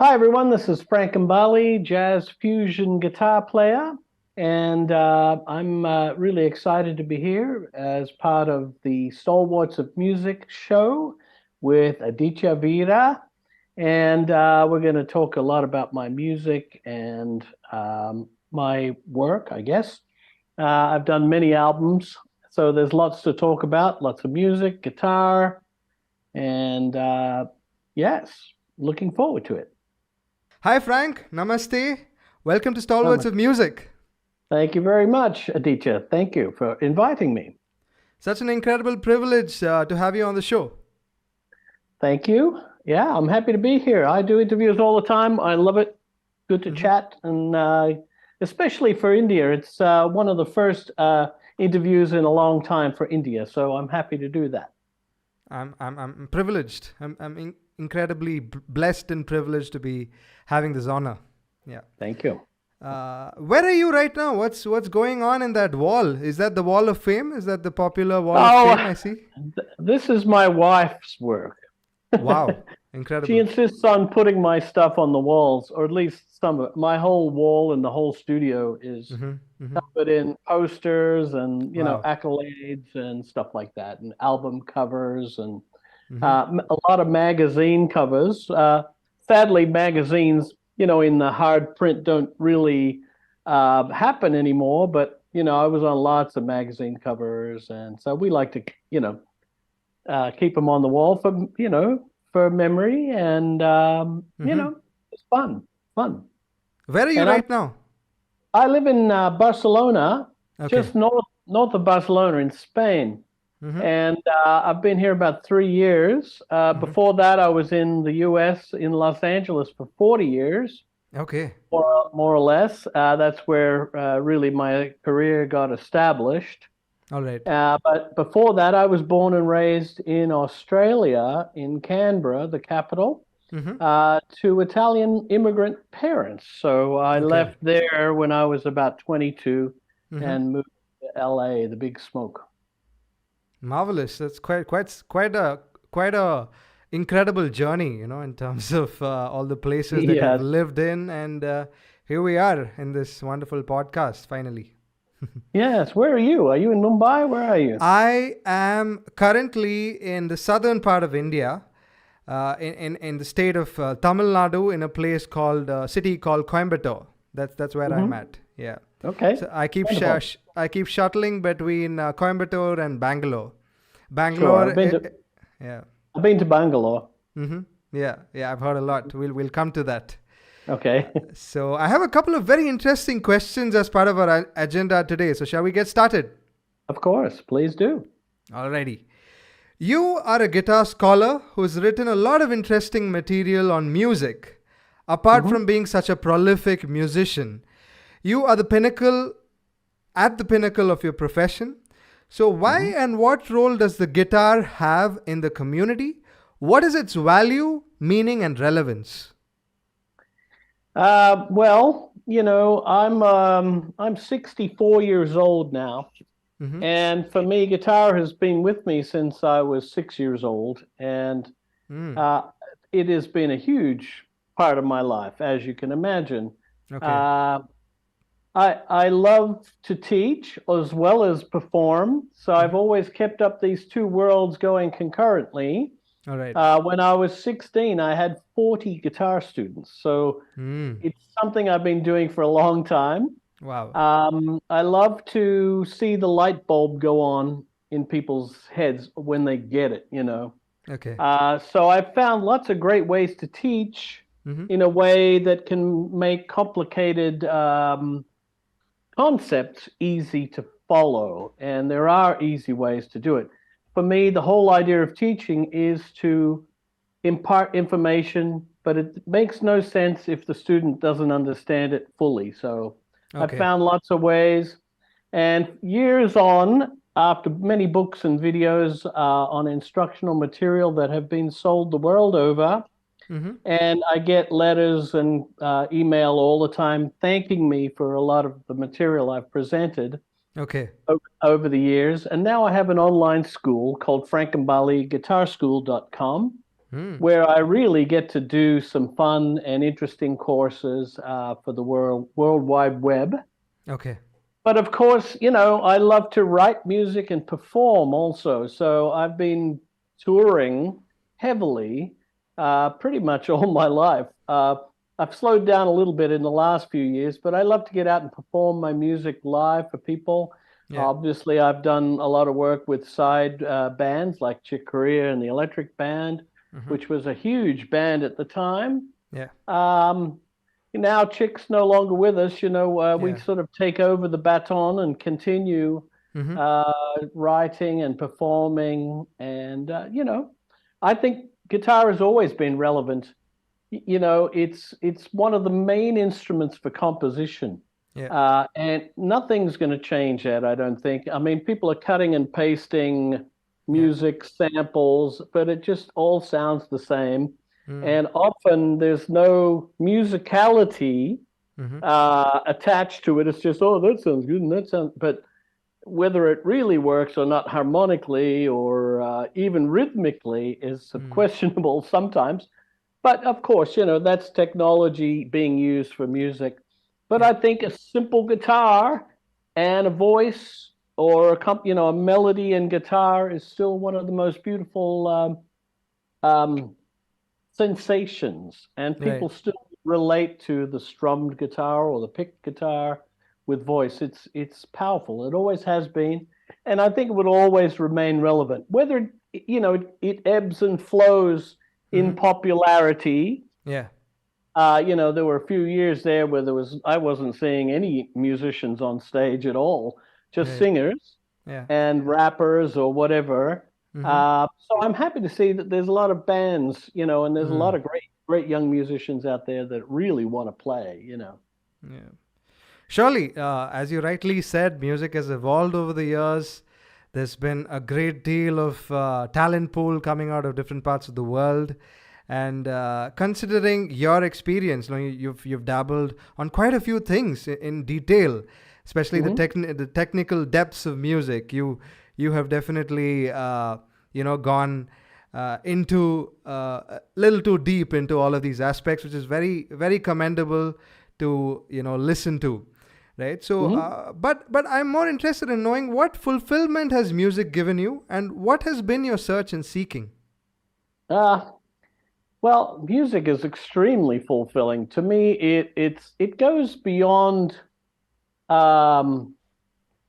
Hi, everyone. This is Frank Gambale, jazz fusion guitar player. And I'm really excited to be here as part of the Stalwarts of Music show with Aditya Veera. And we're going to talk a lot about my music and my work, I guess. I've done many albums, so there's lots to talk about, lots of music, guitar, and yes, looking forward to it. Hi, Frank. Namaste. Welcome to Stalwarts Um, of Music. Thank you very much, Aditya. Thank you for inviting me. Such an incredible privilege to have you on the show. Thank you. Yeah, I'm happy to be here. I do interviews all the time. I love it. Good to hmm chat, and especially for India. It's one of the first interviews in a long time for India, so I'm happy to do that. I'm privileged. I'm incredibly blessed and privileged to be having this honor. Yeah. Thank you. Where are you right now? What's going on in that wall? Is that the Wall of Fame? Is that the popular Wall of Oh, Fame I see? this is my wife's work. Wow. She Incredible. insists on putting my stuff on the walls, or at least some of it. My whole wall and the whole studio is hmm hmm covered in posters and Wow. accolades and stuff like that, and album covers and hmm a lot of magazine covers. Sadly, magazines, in the hard print don't really happen anymore. But I was on lots of magazine covers, and so we like to keep them on the wall for memory, and hmm it's fun. Where are you And right now? I live in Barcelona, Okay. just north of Barcelona in Spain. hmm And I've been here about 3 years. hmm Before that, I was in the US in Los Angeles for 40 years, Okay. more or less. That's where really my career got established. All right. But before that, I was born and raised in Australia, in Canberra, the capital, hmm to Italian immigrant parents. So I Okay. left there when I was about 22 hmm and moved to LA, the big smoke. Marvelous. That's quite a incredible journey, in terms of all the places that you've Yes. lived in, and here we are in this wonderful podcast. Finally, Yes. Where are you? Are you in Mumbai? Where are you? I am currently in the southern part of India, in the state of Tamil Nadu, in a place called city called Coimbatore. That's where I'm Hmm. at. Yeah. Okay. So I keep Wonderful. I keep shuttling between Coimbatore and Bangalore. Sure. Bangalore, yeah. I've been to Bangalore. Mm-hmm. Yeah, yeah, I've heard a lot. We'll come to that. Okay. So I have a couple of very interesting questions as part of our agenda today. So shall we get started? Of course. Please do. Alrighty. You are a guitar scholar who's written a lot of interesting material on music. Apart Hmm. from being such a prolific musician, you are the pinnacle of your profession. So why Hmm. and what role does the guitar have in the community? What is its value, meaning, and relevance? Well, I'm 64 years old now, Mm-hmm. and for me, guitar has been with me since I was 6 years old, and Mm. uh, it has been a huge part of my life, as you can imagine. Okay. Uh, I love to teach as well as perform, so I've Mm-hmm. always kept up these two worlds going concurrently. All right. When I was 16, I had 40 guitar students, so Mm. it's something I've been doing for a long time. Wow. I love to see the light bulb go on in people's heads when they get it. Okay. So I've found lots of great ways to teach Mm-hmm. in a way that can make complicated concepts easy to follow, and there are easy ways to do it. For me, the whole idea of teaching is to impart information, but it makes no sense if the student doesn't understand it fully. So I Okay. found lots of ways, and years on, after many books and videos on instructional material that have been sold the world over, Mm-hmm. and I get letters and email all the time thanking me for a lot of the material I've presented Okay. over the years. And now I have an online school called frankandbaliguitarschool.com. Mm. where I really get to do some fun and interesting courses for the World Wide Web. Okay. But of course, I love to write music and perform also. So I've been touring heavily pretty much all my life. I've slowed down a little bit in the last few years, but I love to get out and perform my music live for people. Yeah. Obviously, I've done a lot of work with side bands like Chick Corea and the Electric Band, Mm-hmm. which was a huge band at the time. Yeah. Um, Now Chick's no longer with us. We Yeah. sort of take over the baton and continue Mm-hmm. writing and performing. And I think guitar has always been relevant. It's one of the main instruments for composition. Yeah. And nothing's going to change that, I don't think. I mean, people are cutting and pasting Yeah. music samples, but it just all sounds the same. Mm. And often there's no musicality Mm-hmm. attached to it. It's just, oh, that sounds good, and that sounds, but whether it really works or not harmonically or even rhythmically is Mm. questionable sometimes. But of course, that's technology being used for music. But Yeah. I think a simple guitar and a voice or a melody and guitar is still one of the most beautiful sensations. And Right. people still relate to the strummed guitar or the picked guitar with voice. It's powerful. It always has been, and I think it would always remain relevant. Whether it ebbs and flows in Mm-hmm. popularity. Yeah. There were a few years there where I wasn't seeing any musicians on stage at all, just Right. singers Yeah. and rappers or whatever. Mm-hmm. So I'm happy to see that there's a lot of bands, and there's a lot Mm. of great young musicians out there that really want to play. Yeah. Surely, as you rightly said, music has evolved over the years. There's been a great deal of talent pool coming out of different parts of the world. And considering your experience, you've dabbled on quite a few things in detail, especially Hmm. the technical depths of music. You have definitely gone into a little too deep into all of these aspects, which is very very commendable to listen to, right? So, Hmm. but I'm more interested in knowing what fulfillment has music given you, and what has been your search and seeking. Uh, well, music is extremely fulfilling. To me, it goes beyond um,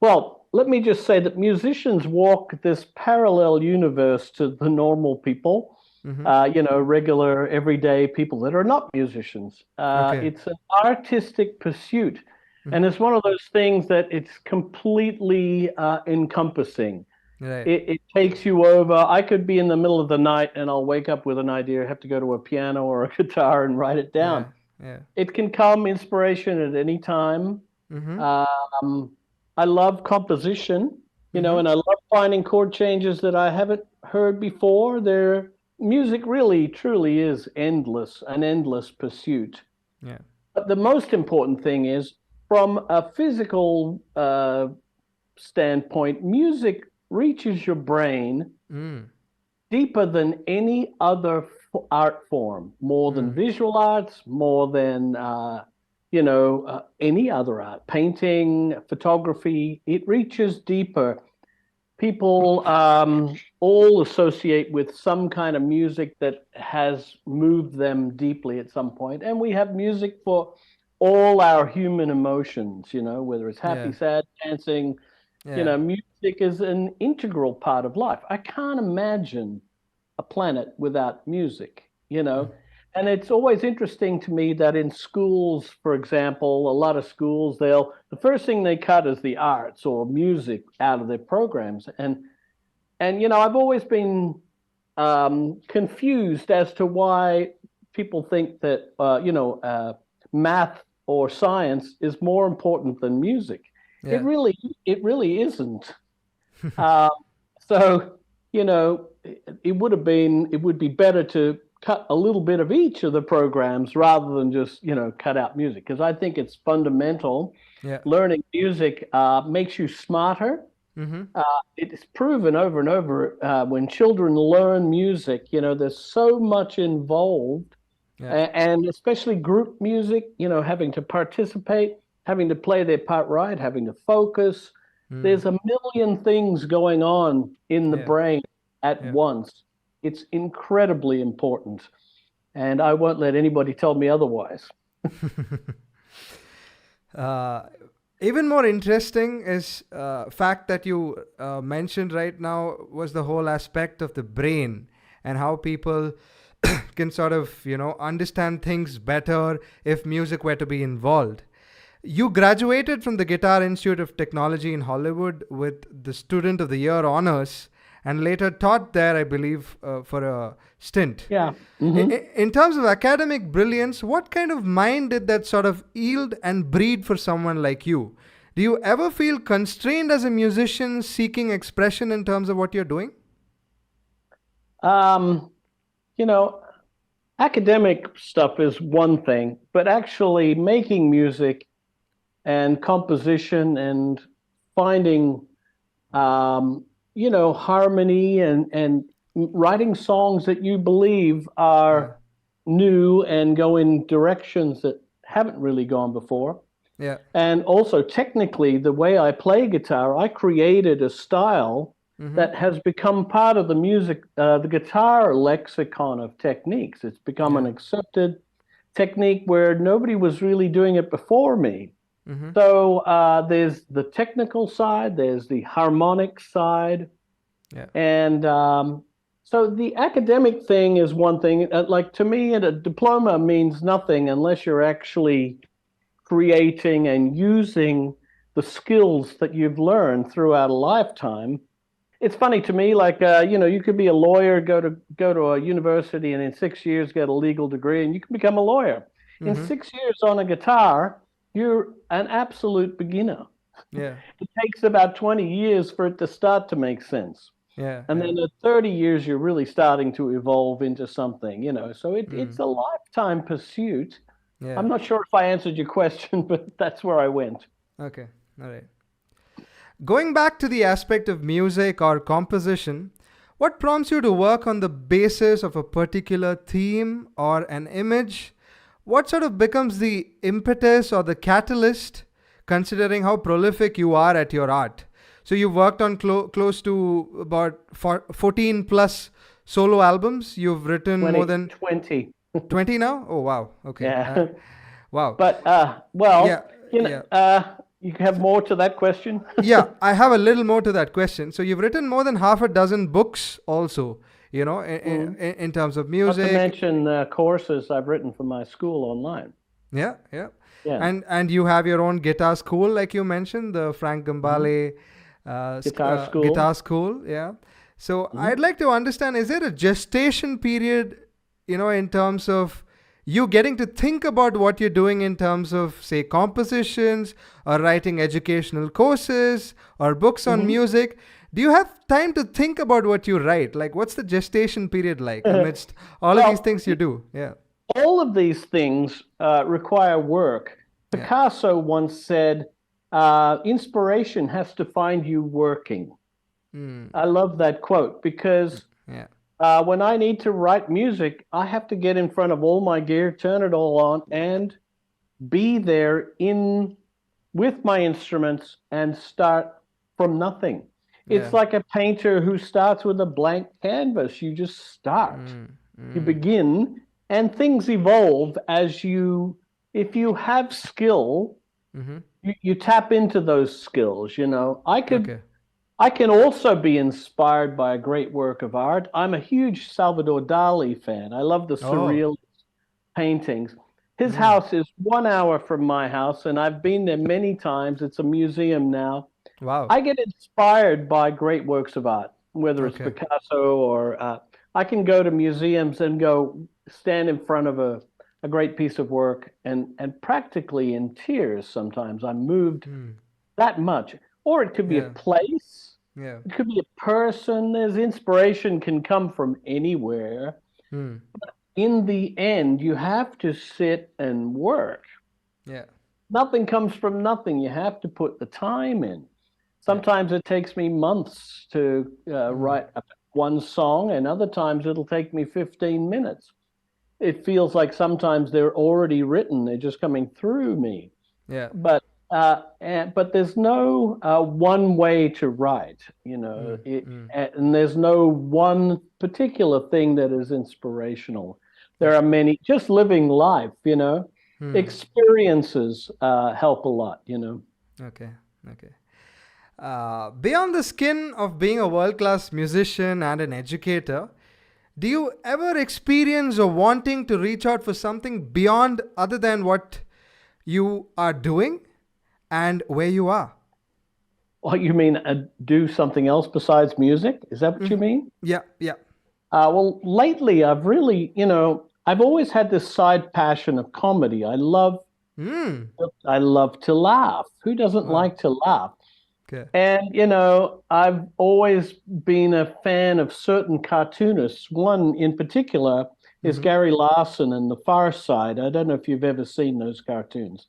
well, let me just say that musicians walk this parallel universe to the normal people, Mm-hmm. regular, everyday people that are not musicians. Okay. It's an artistic pursuit, and Mm-hmm. it's one of those things that it's completely encompassing. Right. It takes you over. I could be in the middle of the night and I'll wake up with an idea, have to go to a piano or a guitar and write it down. Yeah. Yeah. It can come inspiration at any time. Mm-hmm. Um, I love composition, Mm-hmm. and I love finding chord changes that I haven't heard before. Their music really, truly is an endless pursuit. Yeah. But the most important thing is from a physical standpoint, music reaches your brain Mm. deeper than any other art form, more than Mm. visual arts, more than any other art, painting, photography. It reaches deeper. People all associate with some kind of music that has moved them deeply at some point, and we have music for all our human emotions. Whether it's happy, Yeah. sad, dancing. Yeah. Music is an integral part of life. I can't imagine a planet without music, Mm. And it's always interesting to me that in schools, for example, a lot of schools, the first thing they cut is the arts or music out of their programs. And I've always been confused as to why people think that, math or science is more important than music. It Yeah. really, it really isn't. Uh, so, it would be better to cut a little bit of each of the programs rather than just, cut out music, because I think it's fundamental. Yeah. Learning music makes you smarter. Mm-hmm. Uh, it's proven over and over when children learn music, there's so much involved, Yeah. and especially group music, having to participate, having to play their part right, having to focus. Mm. There's a million things going on in the Yeah. brain at Yeah. once. It's incredibly important, and I won't let anybody tell me otherwise. uh, Even more interesting is fact that you mentioned right now was the whole aspect of the brain and how people can sort of understand things better if music were to be involved. You graduated from the Guitar Institute of Technology in Hollywood with the Student of the Year honors and later taught there, I believe, for a stint. Yeah. Hmm. In terms of academic brilliance, what kind of mind did that sort of yield and breed for someone like you? Do you ever feel constrained as a musician seeking expression in terms of what you're doing? Um, you know, Academic stuff is one thing, but actually making music and composition and finding harmony and writing songs that you believe Yeah, are new and go in directions that haven't really gone before. yeah. And also, technically, the way I play guitar, I created a style Mm-hmm. that has become part of the music, the guitar lexicon of techniques. It's become an Yeah. accepted technique where nobody was really doing it before me. Mm-hmm. So there's the technical side, there's the harmonic side, Yeah. and so the academic thing is one thing. Like to me, a diploma means nothing unless you're actually creating and using the skills that you've learned throughout a lifetime. It's funny to me, like you could be a lawyer, go to a university, and in 6 years get a legal degree, and you can become a lawyer. In Mm-hmm. 6 years on a guitar, you're an absolute beginner. Yeah. It takes about 20 years for it to start to make sense. Yeah. And Yeah. then at 30 years, you're really starting to evolve into something, So it's Mm. a lifetime pursuit. Yeah. I'm not sure if I answered your question, but that's where I went. Okay. All right. Going back to the aspect of music or composition, what prompts you to work on the basis of a particular theme or an image? What sort of becomes the impetus or the catalyst, considering how prolific you are at your art? So you've worked on close to about 14 plus solo albums. You've written more 20, than 20. 20 now? Oh, wow. Okay. Yeah. Wow. But Yeah. Yeah. you have more to that question. Yeah, I have a little more to that question. So you've written more than half a dozen books also, Mm. in terms of Not to music. mention courses I've written for my school online. Yeah, yeah. Yeah. And you have your own guitar school, like you mentioned, the Frank Hmm. Gambale Guitar school. guitar school. Yeah. So Hmm. I'd like to understand, is there a gestation period, in terms of you getting to think about what you're doing in terms of, say, compositions or writing educational courses or books on Hmm. music? Do you have time to think about what you write? Like, what's the gestation period like amidst all of these Well, things you do? Yeah. all of these things require work. Yeah. Picasso once said, inspiration has to find you working. Mm. I love that quote because Yeah. when I need to write music, I have to get in front of all my gear, turn it all on, and be there in with my instruments and start from nothing. It's Yeah. like a painter who starts with a blank canvas. You just start. Mm. You Mm. begin, and things evolve as you, if you have skill, Mm-hmm. you tap into those skills. Okay. I can also be inspired by a great work of art. I'm a huge Salvador Dali fan. I love the Oh. surreal paintings. His Mm. house is 1 hour from my house, and I've been there many times. It's a museum now. Wow. I get inspired by great works of art, whether it's Okay. Picasso or I can go to museums and go stand in front of a great piece of work and practically in tears sometimes. I'm moved Mm. that much. Or it could be a Yeah. place, Yeah. it could be a person. There's inspiration can come from anywhere. Mm. In the end, you have to sit and work. Yeah. Nothing comes from nothing. You have to put the time in. Yeah. Sometimes it takes me months to Mm. write one song, and other times it'll take me 15 minutes. It feels like sometimes they're already written, they're just coming through me. Yeah. But there's no one way to write, Mm. Mm. and there's no one particular thing that is inspirational. There Yes. are many, just living life, Mm. experiences help a lot. Okay. Okay. Beyond the skin of being a world class musician and an educator, do you ever experience or wanting to reach out for something beyond other than what you are doing and where you are? What you mean, do something else besides music? Is that what you Mhm. mean? Yeah, yeah. Well, lately I've really, I've always had this side passion of comedy. Mm. I love to laugh. Who doesn't Wow. like to laugh? Okay. And, I've always been a fan of certain cartoonists. One in particular is Mm-hmm. Gary Larson and The Far Side. I don't know if you've ever seen those cartoons.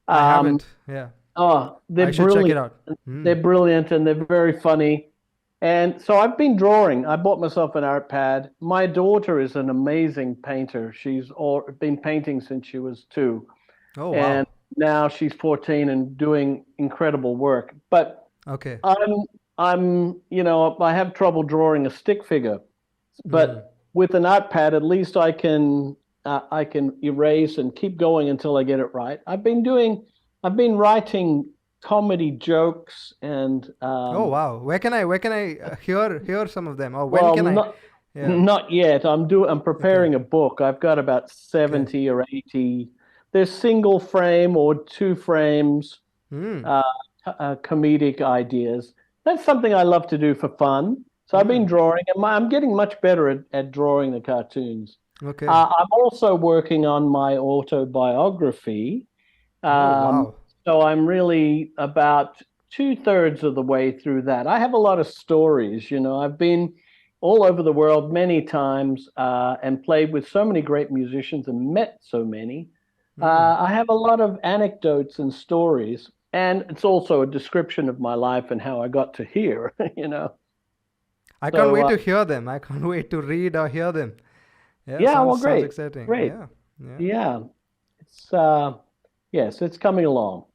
I Um, haven't. Yeah. oh, I should check it out. They're Mm. brilliant and they're very funny. And so I've been drawing. I bought myself an art pad. My daughter is an amazing painter. Been painting since she was 2, Oh, and wow. now she's 14 and doing incredible work. But Okay. I'm I have trouble drawing a stick figure, Mm. but with an art pad, at least I can erase and keep going until I get it right. I've been writing comedy jokes and Oh, wow. Where can I hear some of them, or when well, can I? not Yeah. not yet. I'm Okay. preparing a book. I've got about Okay. 70 or 80. There's single frame or two frames, Mm. uh, comedic ideas. That's something I love to do for fun. So I've been Mm. drawing, and I'm getting much better at drawing the cartoons. Okay. I'm also working on my autobiography. Oh, Um, wow. so I'm really about two-thirds of the way through that. I have a lot of stories. I've been all over the world many times and played with so many great musicians and met so many. Mm. I have a lot of anecdotes and stories, and it's also a description of my life and how I got to here, you know. I can't So, wait to hear them. I can't wait to read or hear them. Yeah, yeah, well, sounds great, exciting. great. Yeah. Yeah. Yeah, it's yes, it's coming along.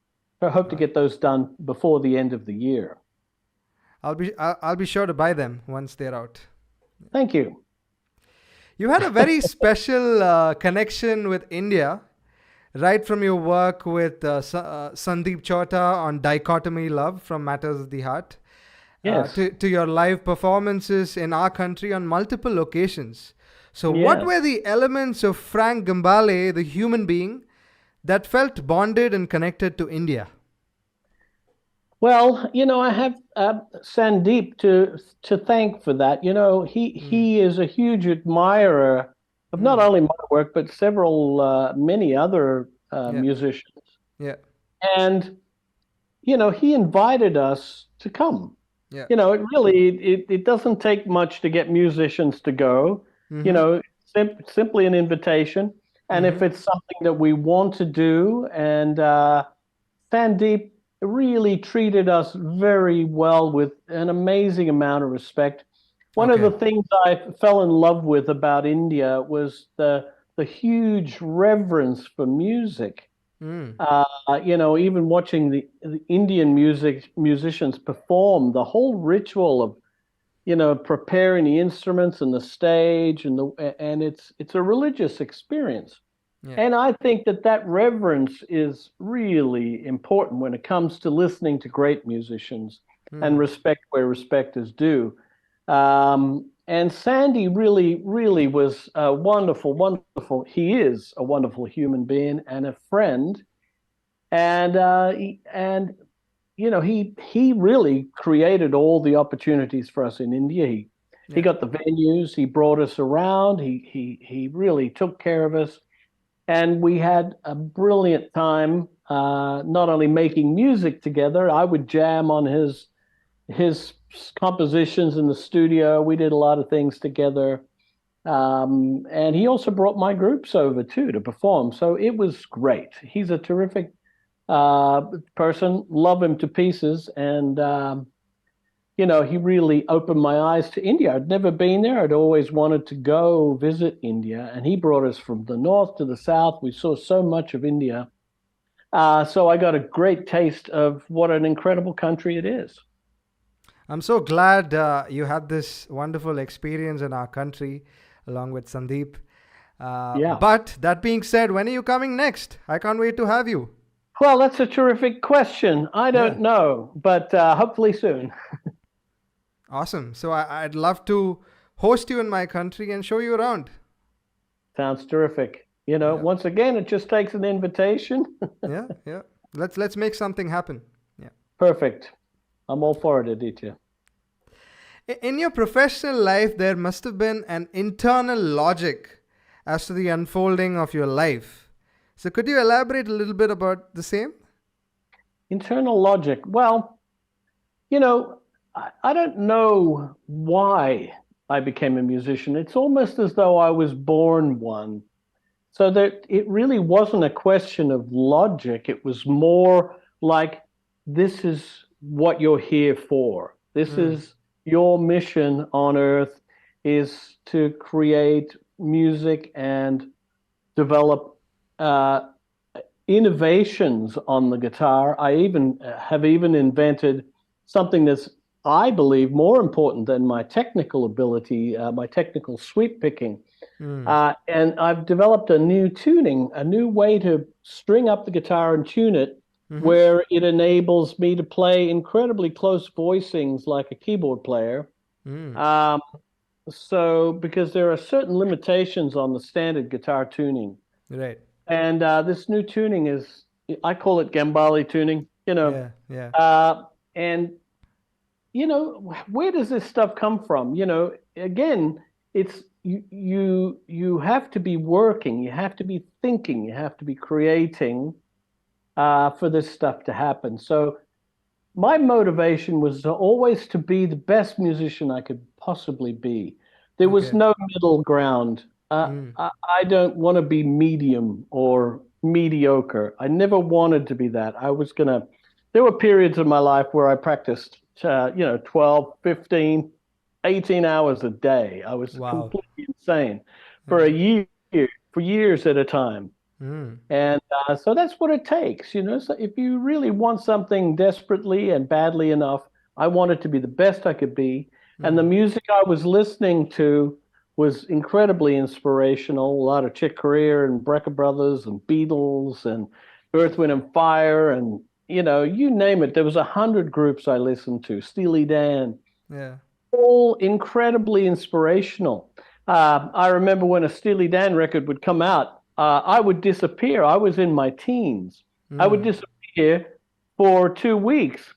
I hope to Uh, get those done before the end of the year. I'll be sure to buy them once they're out. Thank you. You had a very special connection with India, right from your work with Sandeep Chota on Dichotomy Love from Matters of the Heart, Yes, to your live performances in our country on multiple occasions. So, what yes. were the elements of Frank Gambale, the human being, that felt bonded and connected to India? Well, I have Sandeep to thank for that. He Mm. he is a huge admirer of not Mm. only my work but many other Yeah, musicians, yeah, and he invited us to come. yeah. It doesn't take much to get musicians to go. You Mm-hmm. know, simply an invitation, and Mm-hmm. if it's something that we want to do, and Sandeep really treated us very well with an amazing amount of respect. One of Okay. the things I fell in love with about India was the huge reverence for music. Mm. Even watching the Indian musicians perform, the whole ritual of preparing the instruments and the stage and it's a religious experience. Yeah. And I think that reverence is really important when it comes to listening to great musicians and Mm. respect where respect is due. And Sandy really, really was a wonderful, wonderful. He is a wonderful human being and a friend. And he really created all the opportunities for us in India. He Yeah. got the venues. He brought us around. He really took care of us and we had a brilliant time. Not only making music together, I would jam on his compositions in the studio. We did a lot of things together, and he also brought my groups over too to perform. So it was great. He's a terrific person. Love him to pieces, and he really opened my eyes to India. I'd never been there. I'd always wanted to go visit India, and he brought us from the north to the south. We saw so much of India. So I got a great taste of what an incredible country it is. I'm so glad you had this wonderful experience in our country along with Sandeep. Yeah. But that being said, when are you coming next? I can't wait to have you. Well, that's a terrific question. I Yeah, don't know, but hopefully soon. awesome. So I'd love to host you in my country and show you around. Sounds terrific. Yeah, Once again, it just takes an invitation. yeah, yeah. Let's make something happen. Yeah. Perfect. I'm all for it, Aditya. In your professional life, there must have been an internal logic as to the unfolding of your life. So could you elaborate a little bit about the same? Internal logic. Well, I don't know why I became a musician. It's almost as though I was born one. So that it really wasn't a question of logic. It was more like, this is what you're here for. This Mm, is your mission on earth, is to create music and develop uh, innovations on the guitar. I even invented something that's, I believe, more important than my technical ability, my technical sweep picking. mm, And I've developed a new tuning, a new way to string up the guitar and tune it, mm-hmm, where it enables me to play incredibly close voicings like a keyboard player. mm. Um, so, because there are certain limitations on the standard guitar tuning. Right. And this new tuning is, I call it Gambale tuning, Yeah, yeah. and where does this stuff come from? Again, it's you have to be working, you have to be thinking, you have to be creating for this stuff to happen. So my motivation was always to be the best musician I could possibly be. There was Okay. no middle ground. Mm, I don't want to be medium or mediocre. I never wanted to be that. There were periods of my life where I practiced, 12, 15, 18 hours a day. I was wow. completely insane for Yeah. a year, for years at a time. Mm, And so that's what it takes. So if you really want something desperately and badly enough, I wanted to be the best I could be. And the mm, music I was listening to was incredibly inspirational. A lot of Chick Corea and Brecker Brothers and Beatles and Earth, Wind and Fire and you name it. There was 100 groups I listened to. Steely Dan, yeah. all incredibly inspirational. I remember when a Steely Dan record would come out, I would disappear. I was in my teens. I would Mm, disappear for 2 weeks.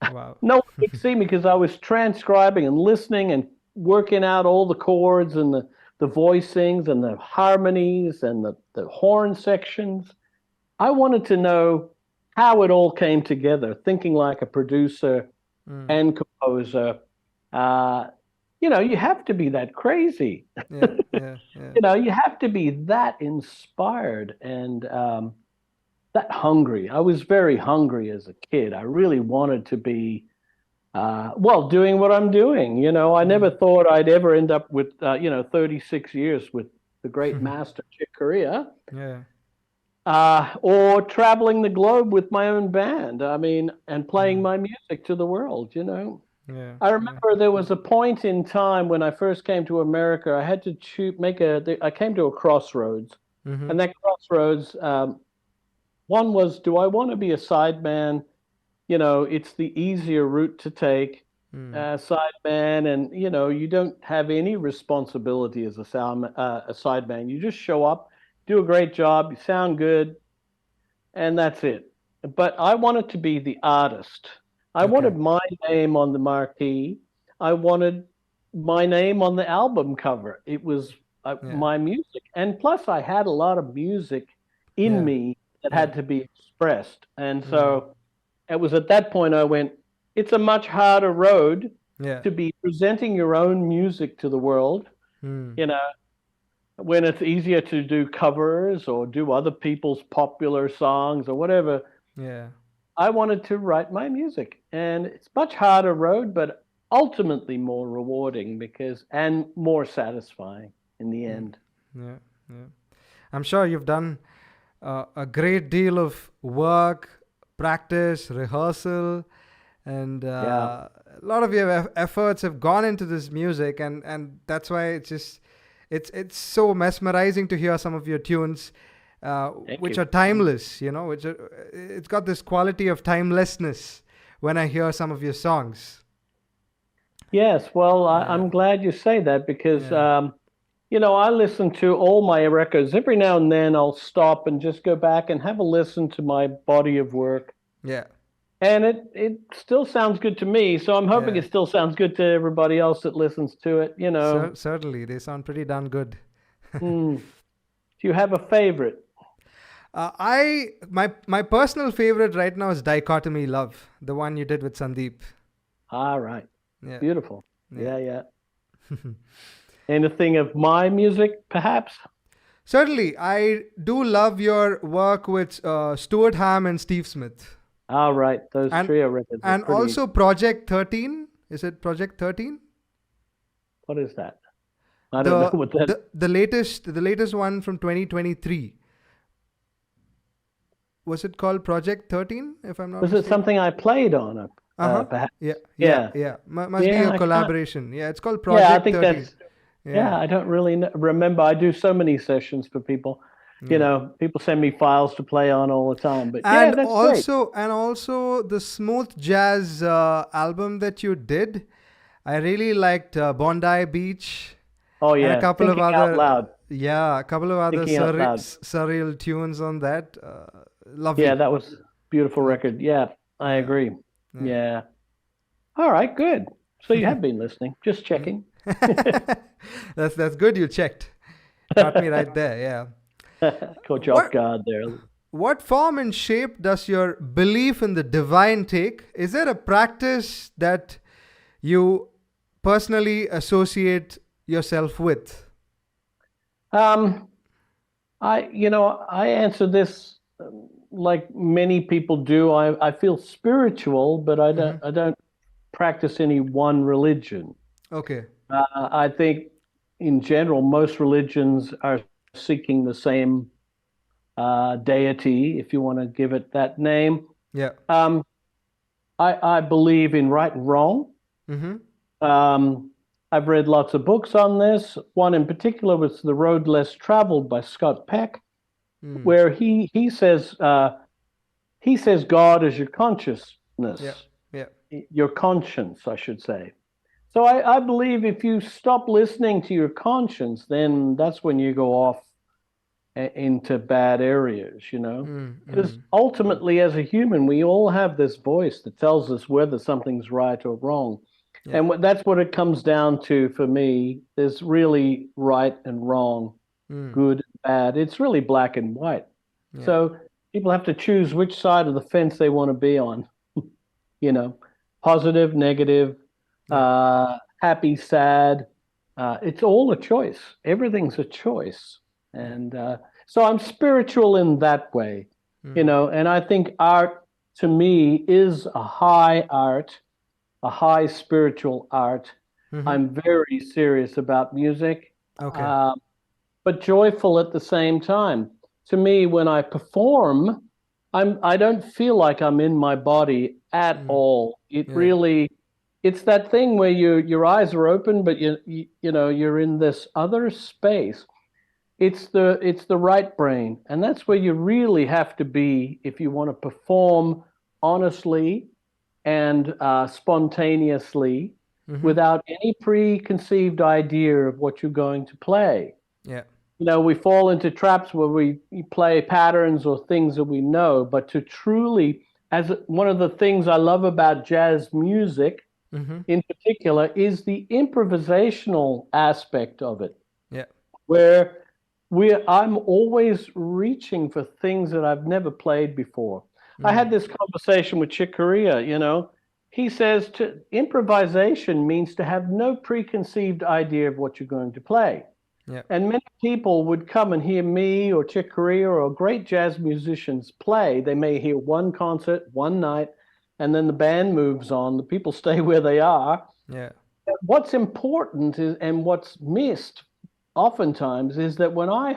wow. No one could see me because I was transcribing and listening and working out all the chords and the voicings and the harmonies and the horn sections. I wanted to know how it all came together, thinking like a producer Mm, and composer. Uh, you have to be that crazy. yeah, yeah, yeah. You have to be that inspired and that hungry. I was very hungry as a kid. I really wanted to be, doing what I'm doing. I never Mm, thought I'd ever end up with, 36 years with the great master Chick Corea, yeah. or traveling the globe with my own band. I mean, and playing Mm, my music to the world. yeah, I yeah. remember there was a point in time when I first came to America. I had to I came to a crossroads, Mm-hmm, and that crossroads, one was, do I want to be a sideman? It's the easier route to take, mm, sideman, and you don't have any responsibility as a sideman. You just show up, do a great job, you sound good, and that's it. But I wanted to be the artist. I okay. wanted my name on the marquee. I wanted my name on the album cover. It was Yeah, my music. And plus, I had a lot of music in yeah, me that yeah. had to be expressed. And Mm, so it was at that point I went, it's a much harder road yeah. to be presenting your own music to the world. Mm, You know, when it's easier to do covers or do other people's popular songs or whatever. Yeah. I wanted to write my music. And it's much harder road, but ultimately more rewarding because and more satisfying in the Mm. end. Yeah. Yeah. I'm sure you've done a great deal of work, practice, rehearsal, and Yeah. a lot of your efforts have gone into this music, and that's why it's so mesmerizing to hear some of your tunes, Thank which you. are timeless. You know, which are, it's got this quality of timelessness when I hear some of your songs. Yes, well, Yeah, I'm glad you say that because, yeah, I listen to all my records. Every now and then I'll stop and just go back and have a listen to my body of work. yeah, And it still sounds good to me. So I'm hoping yeah. it still sounds good to everybody else that listens to it. Certainly, they sound pretty darn good. Hmm. Do you have a favorite? My personal favorite right now is Dichotomy Love, the one you did with Sandeep. All right. Yeah, Beautiful. yeah. Yeah, yeah. Anything of my music, perhaps? Certainly, I do love your work with Stuart Ham and Steve Smith, All right. Those and trio records are and pretty. also Project 13. Is it Project 13? What is that? I don't know The what that. the latest one from 2023. Was it called Project 13? If I'm not Was it mistaken. something I played on? Uh huh. Perhaps. Yeah, yeah, Yeah. yeah. Must be Yeah, a I can't. collaboration. Yeah, it's called Yeah, I Project think 13. that's. Yeah, Yeah, I don't really remember. I do so many sessions for people. yeah. People send me files to play on all the time. But yeah, and that's great. also and also the smooth jazz album that you did, I really liked Bondi Beach Oh and a yeah, couple of thinking out other loud. yeah, a couple of other Thinking out loud. surreal tunes on that. Yeah, Lovely. that was a beautiful Lovely. record. Yeah, I Yeah, agree. yeah. Yeah. All right, good. So you have been listening. Just Mm. checking. That's good you checked. Caught me right there. Yeah. Caught you off what guard there. what form and shape does your belief in the divine take? Is there a practice that you personally associate yourself with? Um, I answer this like many people do. I feel spiritual, but Hmm. I don't practice any one religion. Okay. I think in general, most religions are seeking the same deity, if you want to give it that name. Yeah. Um, I believe in right and wrong. Mm-hmm. Um, I've read lots of books on this. One in particular was The Road Less Traveled by Scott Peck, Mm. where he says God is your Yeah. consciousness, Yeah. your conscience, I should say. So I believe if you stop listening to your conscience, then that's when you go off into bad areas. Mm. Because Mm. ultimately, as a human, we all have this voice that tells us whether something's right or wrong. Yeah. And that's what it comes down to for me. There's really right and wrong, Mm. good and bad. It's really black and white. Yeah. So people have to choose which side of the fence they want to be on, you know, positive, negative, Yeah. happy, sad. It's all a choice. Everything's a choice. Yeah. And so I'm spiritual in that way, Mm. and I think art to me is a high art, a high spiritual art. Mm-hmm. I'm very serious about music, Okay. uh, but joyful at the same time. To me, when I perform, I don't feel like I'm in my body at Mm. all. It Yeah. really, it's that thing where your eyes are open, but you're in this other space. It's the right brain, and that's where you really have to be if you want to perform honestly and spontaneously Mm-hmm. without any preconceived idea of what you're going to play. Yeah. We fall into traps where we play patterns or things that we know, but to truly, as one of the things I love about jazz music Mm-hmm. in particular, is the improvisational aspect of it, Yeah. where I'm always reaching for things that I've never played before. I Mm. had this conversation with Chick Corea. He says improvisation means to have no preconceived idea of what you're going to play. Yeah. And many people would come and hear me or Chick Corea or great jazz musicians play. They may hear one concert, one night, and then the band moves on. The people stay where they are. Yeah. What's important is, and what's missed oftentimes is that when I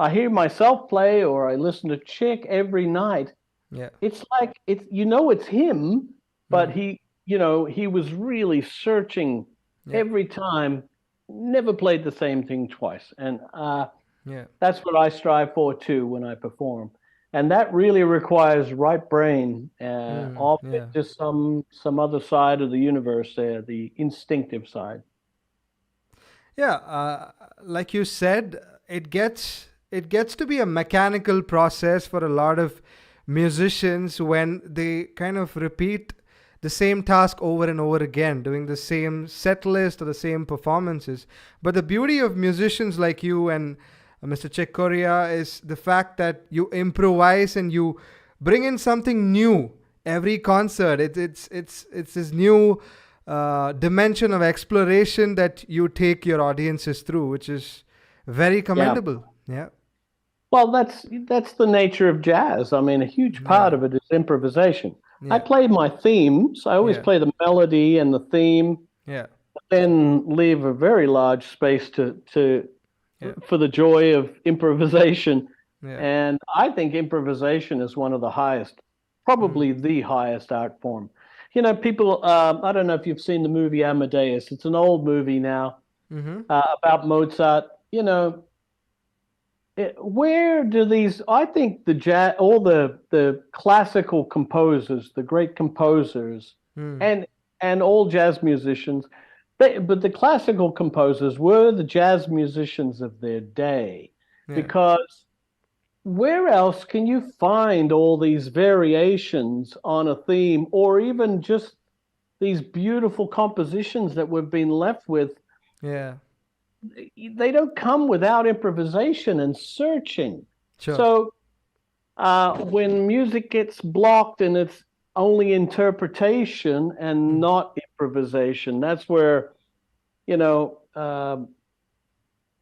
hear myself play or I listen to Chick every night, Yeah. it's like it's him, but Mm. he was really searching Yeah. every time, never played the same thing twice. And Yeah. that's what I strive for too when I perform. And that really requires right brain, Mm. off Yeah. into some other side of the universe there, the instinctive side. Yeah, like you said, it gets to be a mechanical process for a lot of musicians when they kind of repeat the same task over and over again, doing the same set list or the same performances. But the beauty of musicians like you and Mr. Chick Corea is the fact that you improvise and you bring in something new every concert. It's this new dimension of exploration that you take your audiences through, which is very Yeah. commendable. Yeah. Well, that's the nature of jazz. I mean, a huge part Yeah. of it is improvisation. I Yeah. play my themes. I always Yeah. play the melody and the theme, Yeah. then leave a very large space to Yeah. for the joy of improvisation. Yeah. And I think improvisation is one of the highest, Mm. probably the highest art form. People, I don't know if you've seen the movie Amadeus. It's an old movie now, Mm-hmm. about Mozart. Where do these, I think the jazz, all the classical composers, the great composers, Mm. and all jazz musicians, but the classical composers were the jazz musicians of their day, Yeah. because where else can you find all these variations on a theme, or even just these beautiful compositions that we've been left with? Yeah. They don't come without improvisation and searching. Sure. So when music gets blocked and it's only interpretation and Mm. not improvisation, that's where, you know,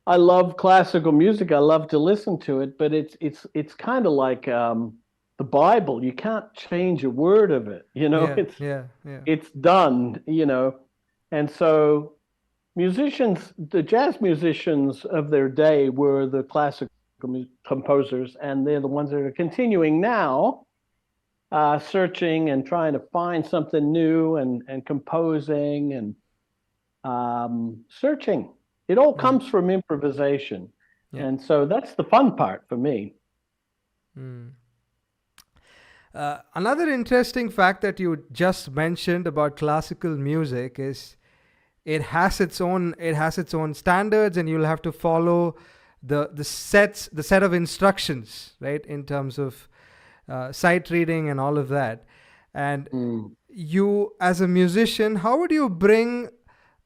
I love classical music. I love to listen to it, but it's kind of like the Bible. You can't change a word of it. Yeah. Yeah. Yeah. It's done. And so the jazz musicians of their day were the classical composers, and they're the ones that are continuing now, searching and trying to find something new and composing and searching. It all Yeah. comes from improvisation. Yeah. And so that's the fun part for me. Mm. Another interesting fact that you just mentioned about classical music is it has its own standards, and you'll have to follow the set of instructions, right, in terms of sight reading and all of that. And Mm. you, as a musician, how would you bring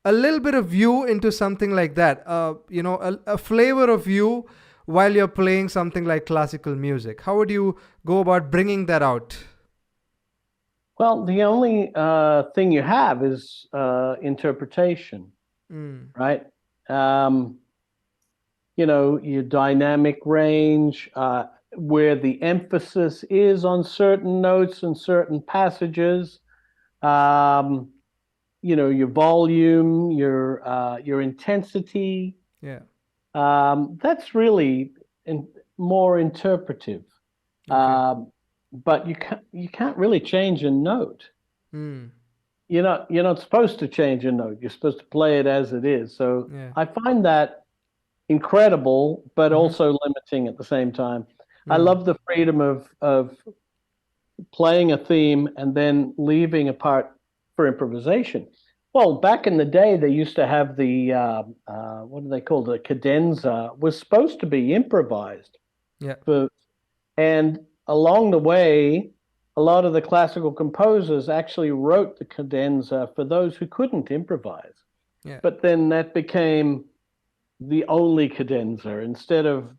a little bit of you into something like that? A flavor of you while you're playing something like classical music. How would you go about bringing that out? Well, the only thing you have is interpretation, Mm. right? Um, your dynamic range, where the emphasis is on certain notes and certain passages, um, your volume, your intensity. Yeah. That's really more interpretive. Okay. But you can't really change a note. Mm. You're not supposed to change a note. You're supposed to play it as it is. So Yeah. I find that incredible, but Mm-hmm. also limiting at the same time. I Mm. love the freedom of playing a theme and then leaving a part for improvisation. Well, back in the day, they used to have the what do they call the cadenza was supposed to be improvised, Yeah. but and along the way, a lot of the classical composers actually wrote the cadenza for those who couldn't improvise. Yeah. But then that became the only cadenza instead of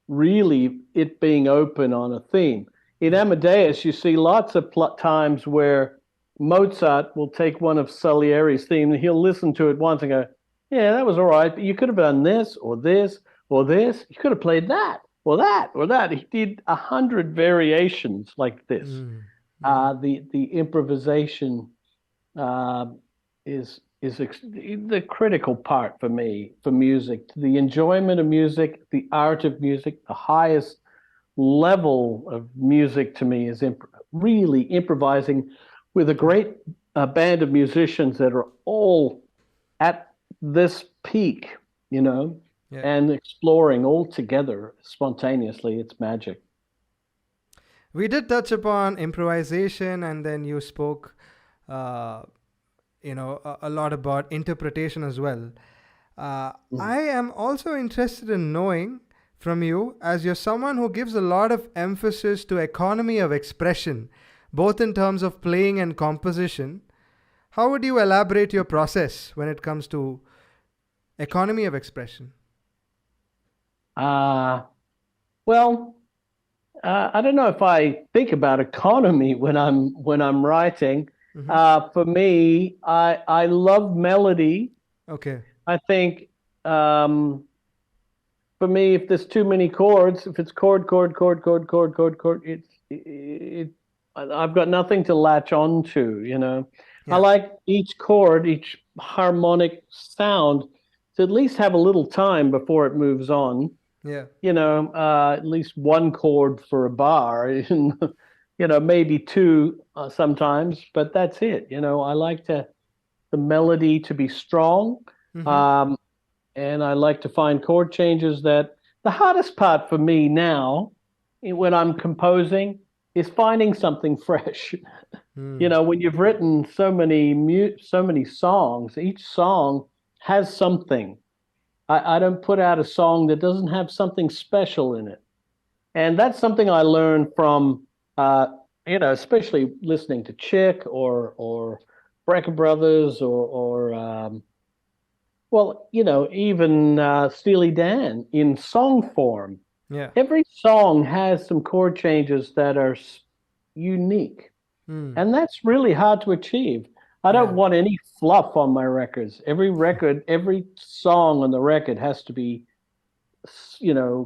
really it being open on a theme. In Yeah. Amadeus, you see lots of times where Mozart will take one of Salieri's themes and he'll listen to it once and go, yeah, that was all right, but you could have done this or this or this. You could have played that or that or that. He did 100 variations like this. Mm, mm, The improvisation uh, the critical part for me for music. The enjoyment of music, the art of music, the highest level of music to me is really improvising with a yeah, great band of musicians that are all at this peak, you know, yeah. and exploring all together spontaneously. It's magic. We did touch upon improvisation, and then you spoke, uh, a lot about interpretation as well. Mm. I am also interested in knowing from you, as you're someone who gives a lot of emphasis to economy of expression, both in terms of playing and composition. How would you elaborate your process when it comes to economy of expression? Uh, well, I don't know if I think about economy when I'm writing. Mm-hmm. For me, I love melody. Okay. I think um, for me, if there's too many chords, if it's chord, I've got nothing to latch on to, you know. I Yeah. like each chord, each harmonic sound to at least have a little time before it moves on. Yeah. You know, at least one chord for a bar, and maybe two sometimes, but that's it. I like the melody to be strong. Mm-hmm. Um, and I like to find chord changes that the hardest part for me now when I'm composing is finding something fresh. Mm. When you've written so many songs, each song has something. I don't put out a song that doesn't have something special in it. And that's something I learned from especially listening to Chick or Brecker Brothers or even Steely Dan in song form. Yeah. Every song has some chord changes that are unique, Mm. and that's really hard to achieve. I don't Yeah. want any fluff on my records. Every song on the record has to be,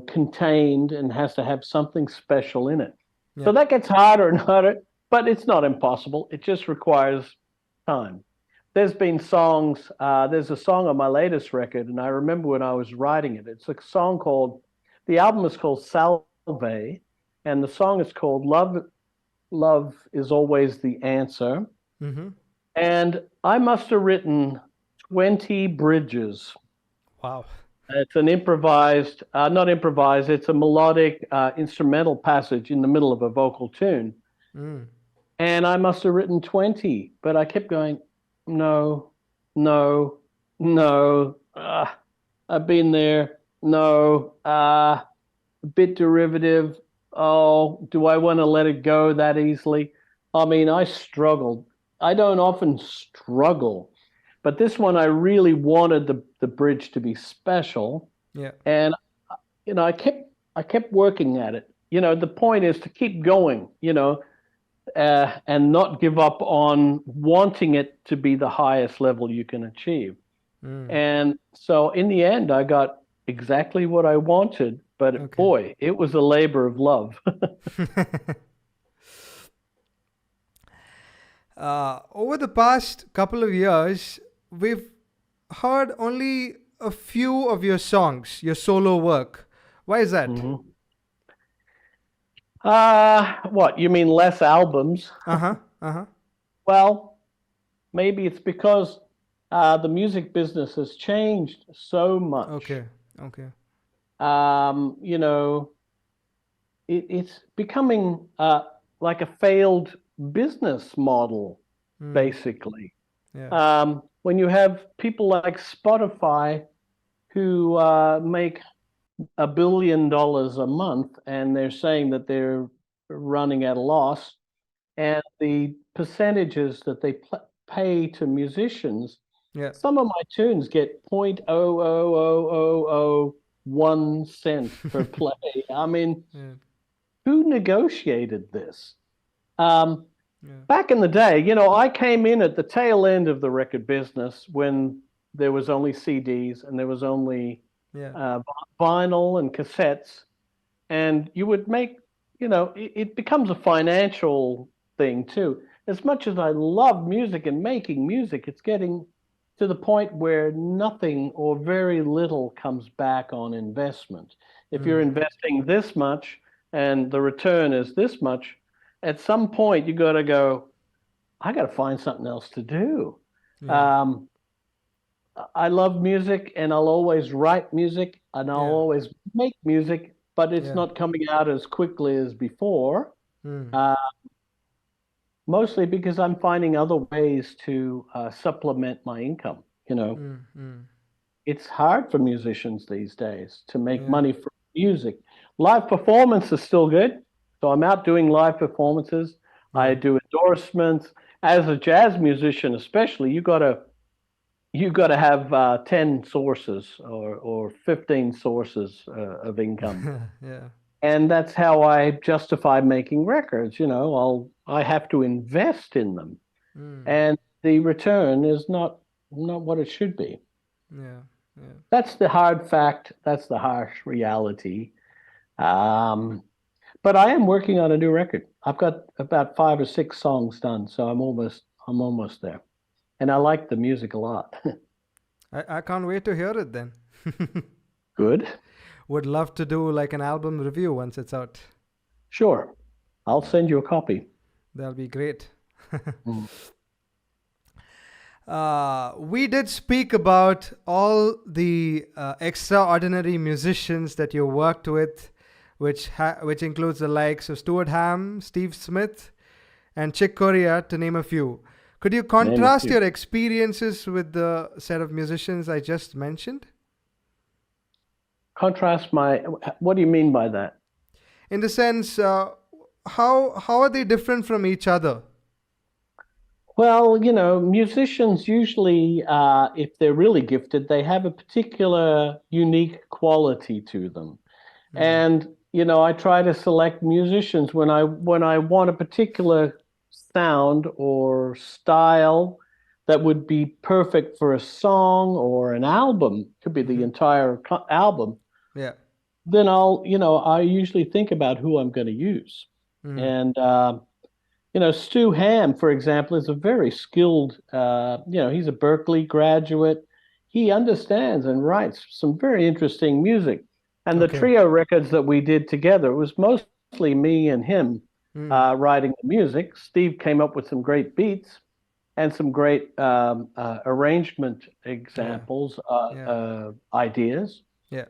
contained and has to have something special in it. Yeah. So that gets harder and harder, but it's not impossible. It just requires time. There's a song on my latest record, and I remember when I was writing it. The album is called Salve, and the song is called Love is Always the Answer. Mm-hmm. And I must have written 20 bridges. Wow. It's an not improvised, it's a melodic instrumental passage in the middle of a vocal tune. Mm. And I must have written 20, but I kept going, no, no, no. I've been there. No, a bit derivative. Oh, do I want to let it go that easily? I mean, I struggled. I don't often struggle, but this one I really wanted the bridge to be special, Yeah. and I kept working at it. The point is to keep going. And not give up on wanting it to be the highest level you can achieve. Mm. And so in the end, I got exactly what I wanted, but Okay. boy, it was a labor of love. Over the past couple of years, we've heard only a few of your songs, your solo work. Why is that? Mhm. What, you mean less albums? Uh huh. Uh huh. Well, maybe it's because the music business has changed so much. Okay. Okay. Um, you know, it's becoming like a failed business model, Mm. basically. Yeah. When you have people like Spotify who make $1 billion a month and they're saying that they're running at a loss, and the percentages that they pay to musicians, Yeah. some of my tunes get 0.00001 cent per play. I mean, Yeah. who negotiated this? Um, Yeah. Back in the day, I came in at the tail end of the record business when there was only CDs and there was only Yeah. vinyl and cassettes, and you would make, it becomes a financial thing too. As much as I love music and making music, it's getting to the point where nothing or very little comes back on investment. If you're Mm. investing this much and the return is this much, at some point you got to go, I got to find something else to do. Yeah. Um, I love music and I'll always write music and I'll Yeah. always make music, but it's Yeah. not coming out as quickly as before. Mm. Uh, Mostly because I'm finding other ways to supplement my income. Mm. Mm. It's hard for musicians these days to make Yeah. money from music. Live performance is still good. So I'm out doing live performances. I Yeah. do endorsements. As a jazz musician, especially, you got to have 10 sources or 15 sources of income. Yeah. And that's how I justify making records. I have to invest in them, Mm. and the return is not what it should be. Yeah. Yeah. That's the hard fact. That's the harsh reality. Um, but I am working on a new record. I've got about 5 or 6 songs done, so I'm almost there. And I like the music a lot. I can't wait to hear it then. Good. Would love to do like an album review once it's out. Sure. I'll send you a copy. That'll be great. Mm. We did speak about all the extraordinary musicians that you worked with, which includes the likes of Stuart Ham, Steve Smith, and Chick Corea, to name a few. Could you Name a contrast few. your experiences with the set of musicians I just mentioned? Contrast my. What do you mean by that? In the sense, how are they different from each other? Well, musicians usually, if they're really gifted, they have a particular unique quality to them. Mm. And, I try to select musicians when I want a particular sound or style that would be perfect for a song or an album, could be the Hmm. entire album. Yeah. Then I usually think about who I'm going to use. Mm. And Stu Ham, for example, is a very skilled, he's a Berkeley graduate. He understands and writes some very interesting music. And the Okay. trio records that we did together, it was mostly me and him Mm. writing the music. Steve came up with some great beats and some great arrangement Yeah. examples, Yeah. ideas. Yeah.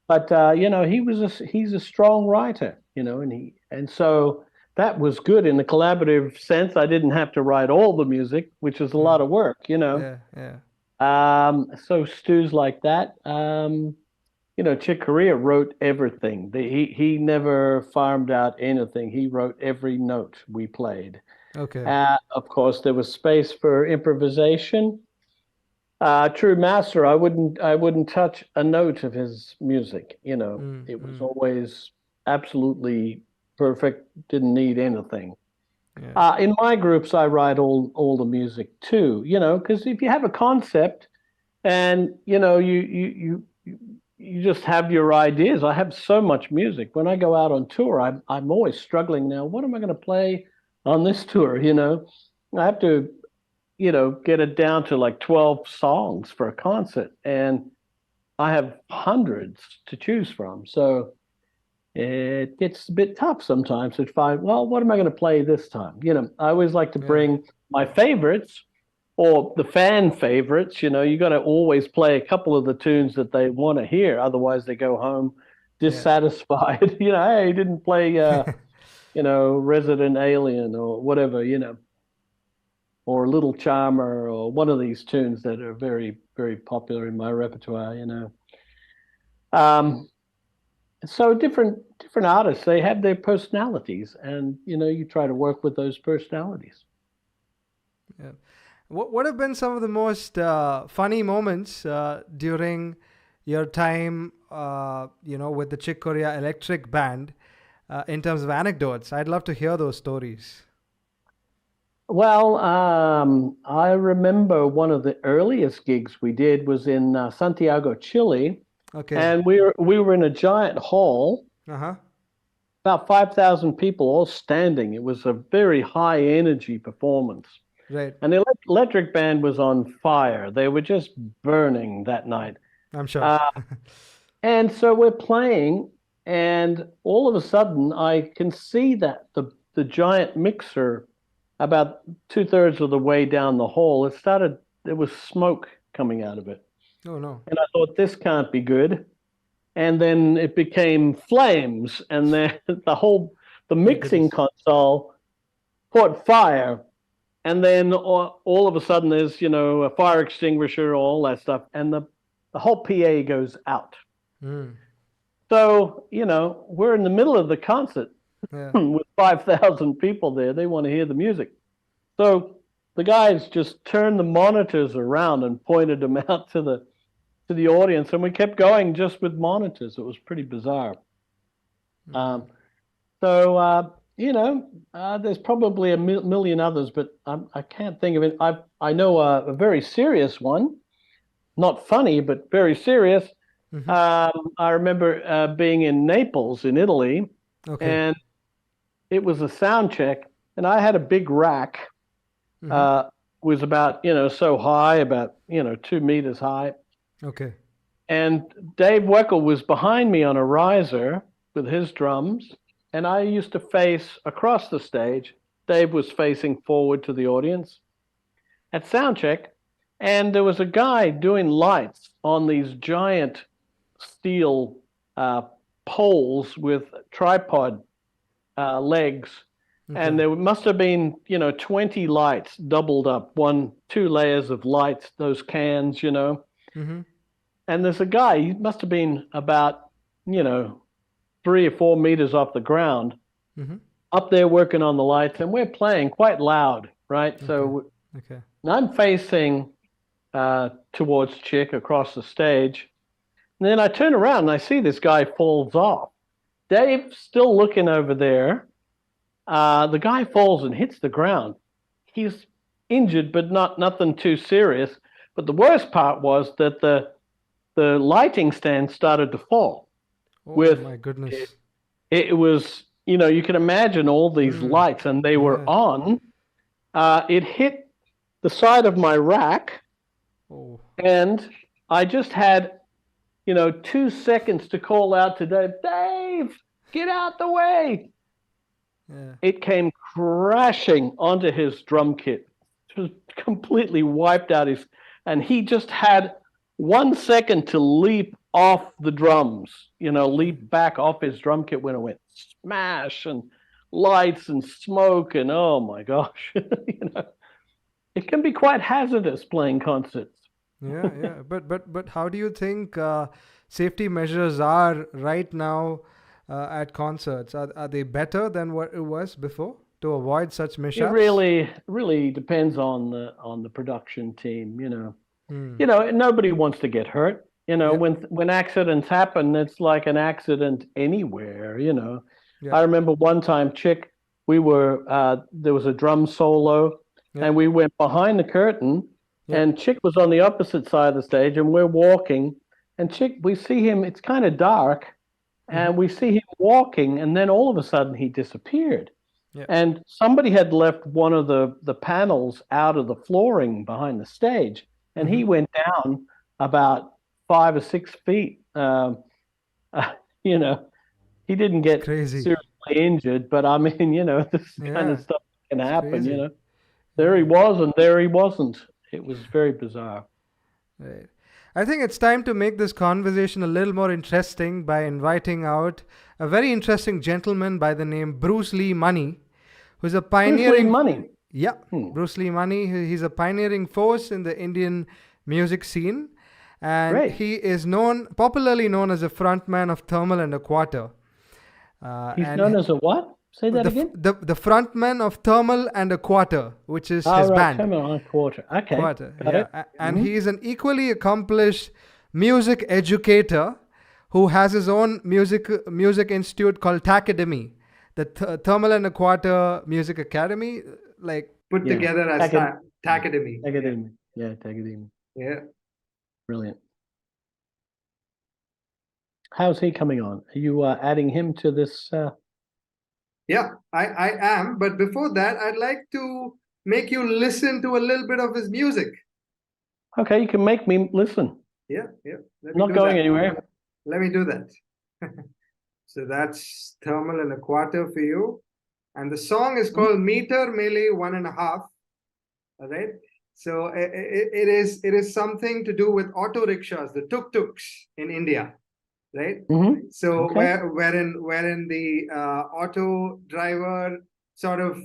But he's a strong writer, and so that was good in the collaborative sense. I didn't have to write all the music, which is a lot Mm. of work. Yeah. Yeah. So Stu's like that. Chick Corea wrote everything. He never farmed out anything. He wrote every note we played. Okay. Of course, there was space for improvisation. True master, I wouldn't touch a note of his music. Mm. It was Mm. always absolutely perfect. Didn't need anything. Yeah. In my groups, I write all the music too. Because if you have a concept and you just have your ideas. I have so much music. When I go out on tour, I'm always struggling now. What am I going to play on this tour? I have to get it down to like 12 songs for a concert, and I have hundreds to choose from. So it gets a bit tough sometimes to find, well, what am I going to play this time? I always like to Yeah. bring my favorites or the fan favorites. You got to always play a couple of the tunes that they want to hear. Otherwise, they go home Yeah. dissatisfied. Hey, he didn't play, Resident Alien or whatever. Or Little Charmer or one of these tunes that are very, very popular in my repertoire. Um, so different artists, they have their personalities, and you try to work with those personalities. Yeah. What have been some of the most funny moments during your time, with the Chick Corea Electric Band, in terms of anecdotes? I'd love to hear those stories. Well, I remember one of the earliest gigs we did was in Santiago, Chile, Okay. and we were in a giant hall, Uh-huh. about 5,000 people all standing. It was a very high energy performance. Right. And the electric band was on fire. They were just burning that night. I'm sure. Uh, and so we're playing, and all of a sudden I can see that the giant mixer about two-thirds of the way down the hall, there was smoke coming out of it. Oh no. And I thought, this can't be good. And then it became flames, and then the My mixing goodness. console caught fire. And then all of a sudden there's, a fire extinguisher, all that stuff, and the whole PA goes out. Mm. So, we're in the middle of the concert Yeah. with 5,000 people there. They want to hear the music. So the guys just turned the monitors around and pointed them out to the audience, and we kept going just with monitors. It was pretty bizarre. Mm. Um, so there's probably a million others, but I can't think of it. I know a very serious one, not funny, but very serious. Mm-hmm. I remember being in Naples in Italy, Okay. and it was a sound check, and I had a big rack. Mm-hmm. Uh, was about so high, about 2 meters high, Okay. and Dave Weckl was behind me on a riser with his drums, and I used to face across the stage. Dave was facing forward to the audience at sound check, and there was a guy doing lights on these giant steel uh, poles with tripod legs, and Okay. there must have been 20 lights doubled up, two layers of lights, those cans. Mm-hmm. And there's a guy, he must have been about, you know, 3 or 4 meters off the ground, Mm-hmm. up there working on the lights, and we're playing quite loud, right? Okay. So Okay. I'm facing towards Chick across the stage. And then I turn around and I see this guy falls off. Dave's still looking over there. The guy falls and hits the ground. He's injured, but nothing too serious. But the worst part was that the lighting stand started to fall. Oh With my it, goodness. it was, you can imagine all these Mm. lights, and they were Yeah. on. It hit the side of my rack, Oh. and I just had 2 seconds to call out to Dave. Dave, get out the way! Yeah. It came crashing onto his drum kit, just completely wiped out and he just had 1 second to leap off the drums, leap back off his drum kit when it went smash, and lights and smoke, and oh my gosh, it can be quite hazardous playing concerts. Yeah. Yeah. But how do you think safety measures are right now at concerts? Are they better than what it was before to avoid such It mishaps? really depends on the production team. Hmm. Nobody wants to get hurt. Yeah. When accidents happen, it's like an accident anywhere. Yeah. I remember one time, Chick, there was a drum solo, Yeah. and we went behind the curtain, Yeah. and Chick was on the opposite side of the stage, and we're walking, and Chick, we see him, it's kind of dark, Mm-hmm. and we see him walking, and then all of a sudden he disappeared. Yeah. And somebody had left one of the panels out of the flooring behind the stage, and Mm-hmm. he went down about 5 or 6 feet. Uh, you know, he didn't It's get crazy. seriously injured, but I mean, this kind of Yeah. stuff can It's happen. crazy. There he Yeah. was, and there he wasn't. It was very bizarre. Right. I think it's time to make this conversation a little more interesting by inviting out a very interesting gentleman by the name Bruce Lee Money, who's a Bruce Lee pioneering. Money. Yeah, Hmm. Bruce Lee Money. He's a pioneering force in the Indian music scene, and Great. he is popularly known as a frontman of Thermal and a Quarter. He's known And as a what? Say that the, again. the frontman of Thermal and a Quarter, which is All his right, band. terminal on quarter. Okay, Quarter, got yeah. it. And Hmm. he is an equally accomplished music educator who has his own music institute called Takademy, the Thermal and a Quarter Music Academy. Like put Yeah. together as Tacademy. Academy. Yeah, Academy. Yeah. Brilliant. How's he coming on? Are you adding him to this? Yeah, I am. But before that, I'd like to make you listen to a little bit of his music. Okay, you can make me listen. Yeah, yeah. I'm not going anywhere. Let me do that. So that's Thermal and a Quarter for you. And the song is called Meter Melee 1.5. All right. So it is something to do with auto rickshaws, the tuk-tuks in India. Right. So Okay. wherein the auto driver sort of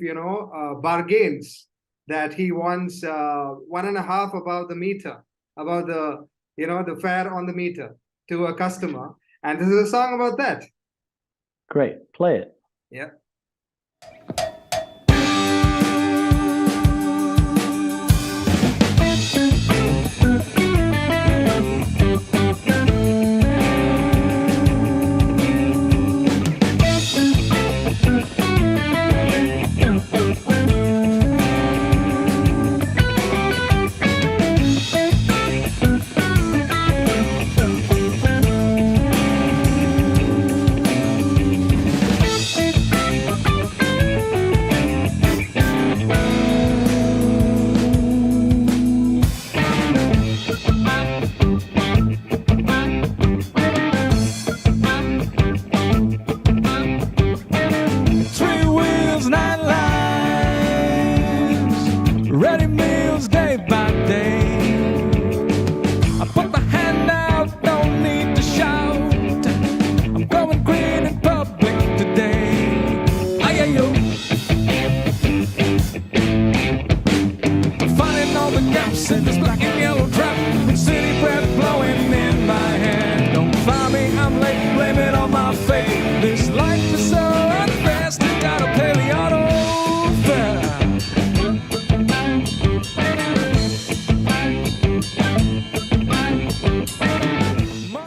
bargains that he wants 1.5 above the meter, about the fare on the meter to a customer, and this is a song about that. Great, play it. Yeah.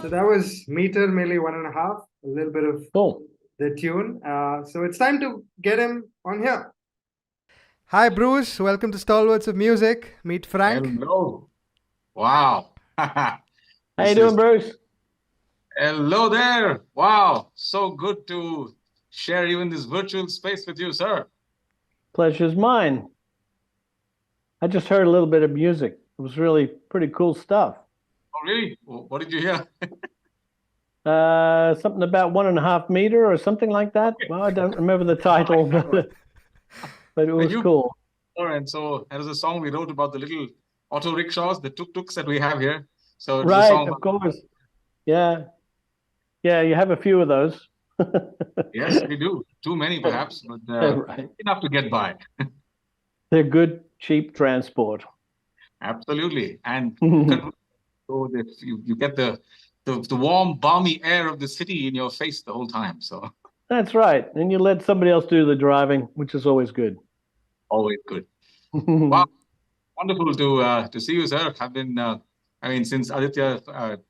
That was Meter Melee 1.5, a little bit of the tune. So it's time to get him on here. Hi, Bruce. Welcome to Stalwarts of Music. Meet Frank. Hello. Wow. How you doing, Bruce? Hello there. Wow. So good to share even this virtual space with you, sir. Pleasure's mine. I just heard a little bit of music. It was really pretty cool stuff. Oh, really? What did you hear? Something about 1.5 meter or something like that. Well, I don't remember the title, but it was cool. And so that was a song we wrote about the little auto rickshaws, the tuk-tuks that we have here. So it's right, a song of course. Yeah. Yeah, you have a few of those. Yes, we do. Too many, perhaps, but right. enough to get by. They're good, cheap transport. Absolutely. And so that you get the warm, balmy air of the city in your face the whole time. So that's right. And you let somebody else do the driving, which is always good. Always good. Wow. Wonderful to see you, sir. I've been, since Aditya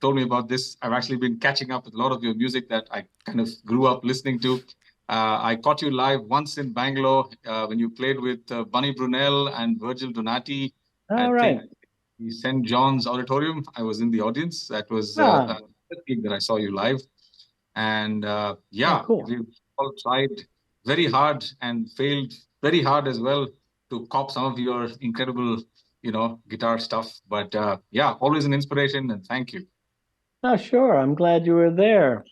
told me about this, I've actually been catching up with a lot of your music that I kind of grew up listening to. I caught you live once in Bangalore when you played with Bunny Brunel and Virgil Donati. Right. The St. John's Auditorium. I was in the audience. That was the gig that I saw you live. And cool. We've all tried very hard and failed very hard as well to cop some of your incredible, guitar stuff. But always an inspiration, and thank you. Oh, sure. I'm glad you were there.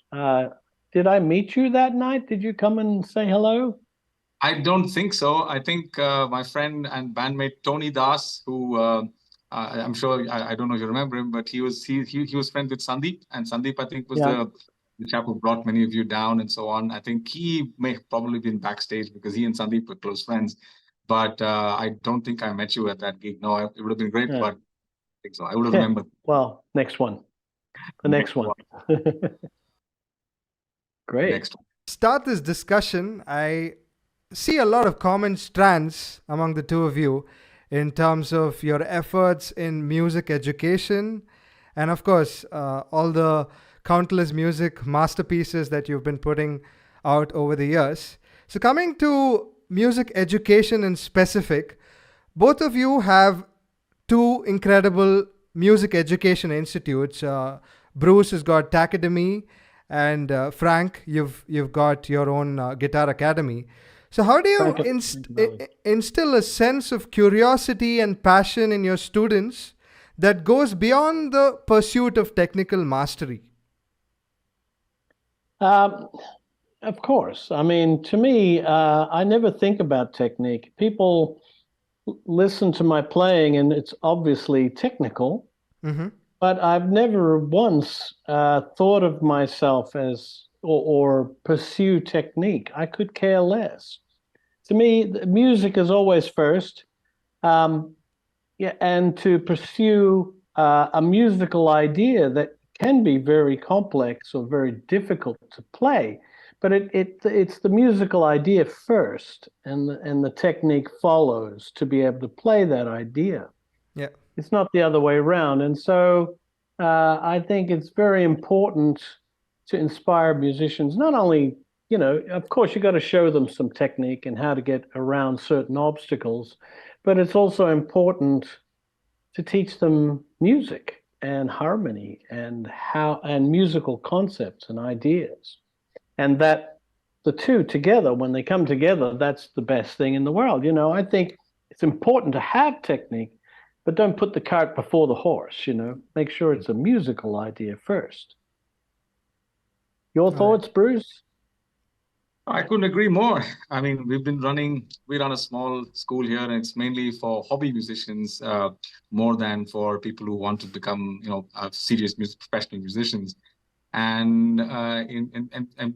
Did I meet you that night? Did you come and say hello? I don't think so. I think my friend and bandmate Tony Das, who I'm sure I don't know if you remember him, but he was friends with Sandeep, and Sandeep I think was the chap who brought many of you down and so on. I think he may have probably been backstage because he and Sandeep were close friends. But I don't think I met you at that gig. No, it would have been great, but I think so. I would have remembered. Well, next one. The next one. Great. Next one. Start this discussion. I see a lot of common strands among the two of you in terms of your efforts in music education and, of course, all the countless music masterpieces that you've been putting out over the years. So coming to music education in specific, both of you have two incredible music education institutes. Bruce has got Academy, and Frank, you've got your own guitar academy. So how do you instill a sense of curiosity and passion in your students that goes beyond the pursuit of technical mastery? Of course. I mean, to me, I never think about technique. People listen to my playing, and it's obviously technical, but I've never once thought of myself as or pursue technique. I could care less. To me, music is always first. Yeah, and to pursue a musical idea that can be very complex or very difficult to play, but it's the musical idea first, and the technique follows to be able to play that idea. Yeah, it's not the other way around, and so I think it's very important to inspire musicians. Not only, of course, you got to show them some technique and how to get around certain obstacles, but it's also important to teach them music and harmony and musical concepts and ideas. And that the two together, when they come together, that's the best thing in the world. I think it's important to have technique, but don't put the cart before the horse, Make sure it's a musical idea first. Your thoughts, Bruce? I couldn't agree more. I mean, we run a small school here, and it's mainly for hobby musicians, more than for people who want to become, serious professional musicians. And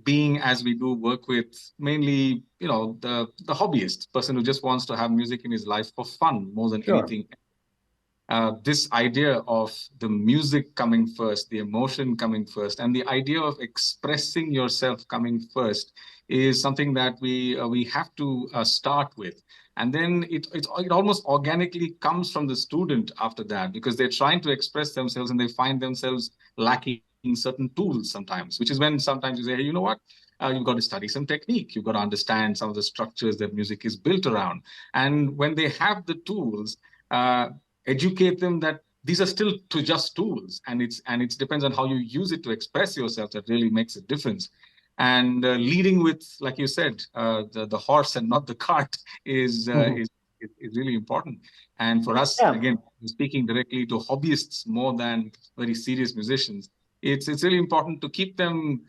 being as we do work with mainly, the hobbyist person who just wants to have music in his life for fun more than anything. This idea of the music coming first, the emotion coming first, and the idea of expressing yourself coming first is something that we have to start with. And then it almost organically comes from the student after that, because they're trying to express themselves and they find themselves lacking certain tools sometimes, which is when sometimes you say, hey, you know what? You've got to study some technique. You've got to understand some of the structures that music is built around. And when they have the tools, educate them that these are still just tools, and it depends on how you use it to express yourself that really makes a difference. And leading with, like you said, the horse and not the cart is really important. And for us, again, speaking directly to hobbyists more than very serious musicians, it's really important to keep them,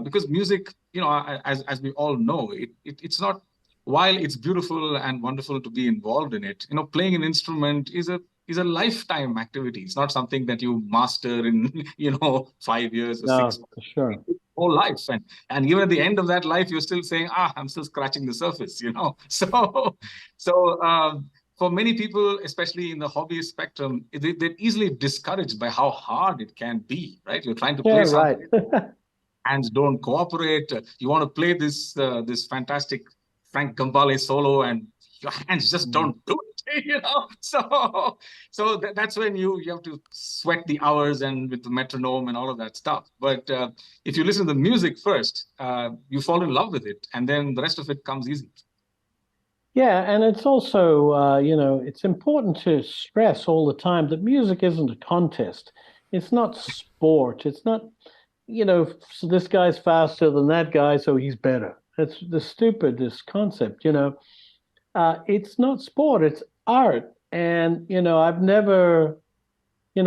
because music, as we all know, it's not, while it's beautiful and wonderful to be involved in it, playing an instrument is a lifetime activity. It's not something that you master in 5 years or 6 months. Sure. Whole life, and even at the end of that life, you're still saying, I'm still scratching the surface. So for many people, especially in the hobbyist spectrum, they're easily discouraged by how hard it can be. Right? You're trying to play something, hands don't cooperate. You want to play this fantastic Frank Gambale solo, and your hands just don't do it. So that's when you have to sweat the hours and with the metronome and all of that stuff. But if you listen to the music first, you fall in love with it, and then the rest of it comes easy. Yeah, and it's also, it's important to stress all the time that music isn't a contest. It's not sport. It's not, so this guy's faster than that guy, so he's better. That's the stupidest concept, It's not sport, it's art. And,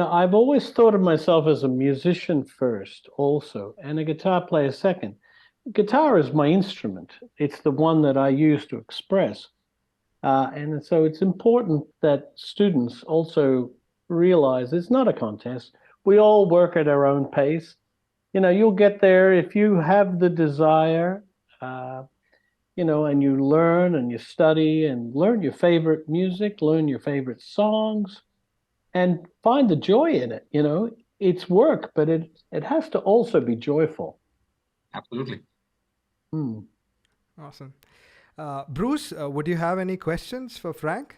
I've always thought of myself as a musician first also, and a guitar player second. Guitar is my instrument. It's the one that I use to express. And so it's important that students also realize it's not a contest. We all work at our own pace. You'll get there if you have the desire, and you learn and you study and learn your favorite music, learn your favorite songs, and find the joy in it. It's work, but it has to also be joyful. Absolutely. Awesome. Bruce, would you have any questions for Frank?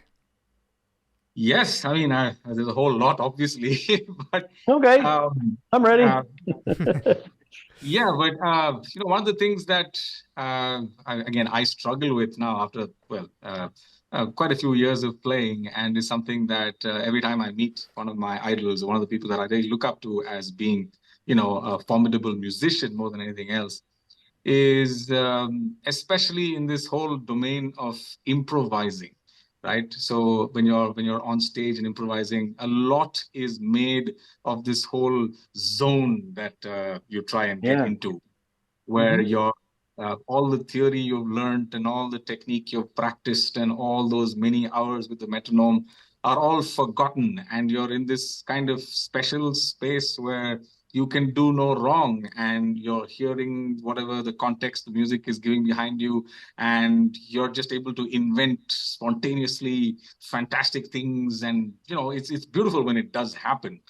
Yes, I mean, there's a whole lot, obviously, but okay, I'm ready. Yeah, but one of the things that I struggle with now after quite a few years of playing, and is something that every time I meet one of my idols, one of the people that I really look up to as being, a formidable musician more than anything else, is especially in this whole domain of improvising, right? So when you're on stage and improvising, a lot is made of this whole zone that you try and get Yeah. into, where Mhm. your all the theory you've learned and all the technique you've practiced and all those many hours with the metronome are all forgotten, and you're in this kind of special space where you can do no wrong, and you're hearing whatever the context the music is giving behind you, and you're just able to invent spontaneously fantastic things. And it's beautiful when it does happen.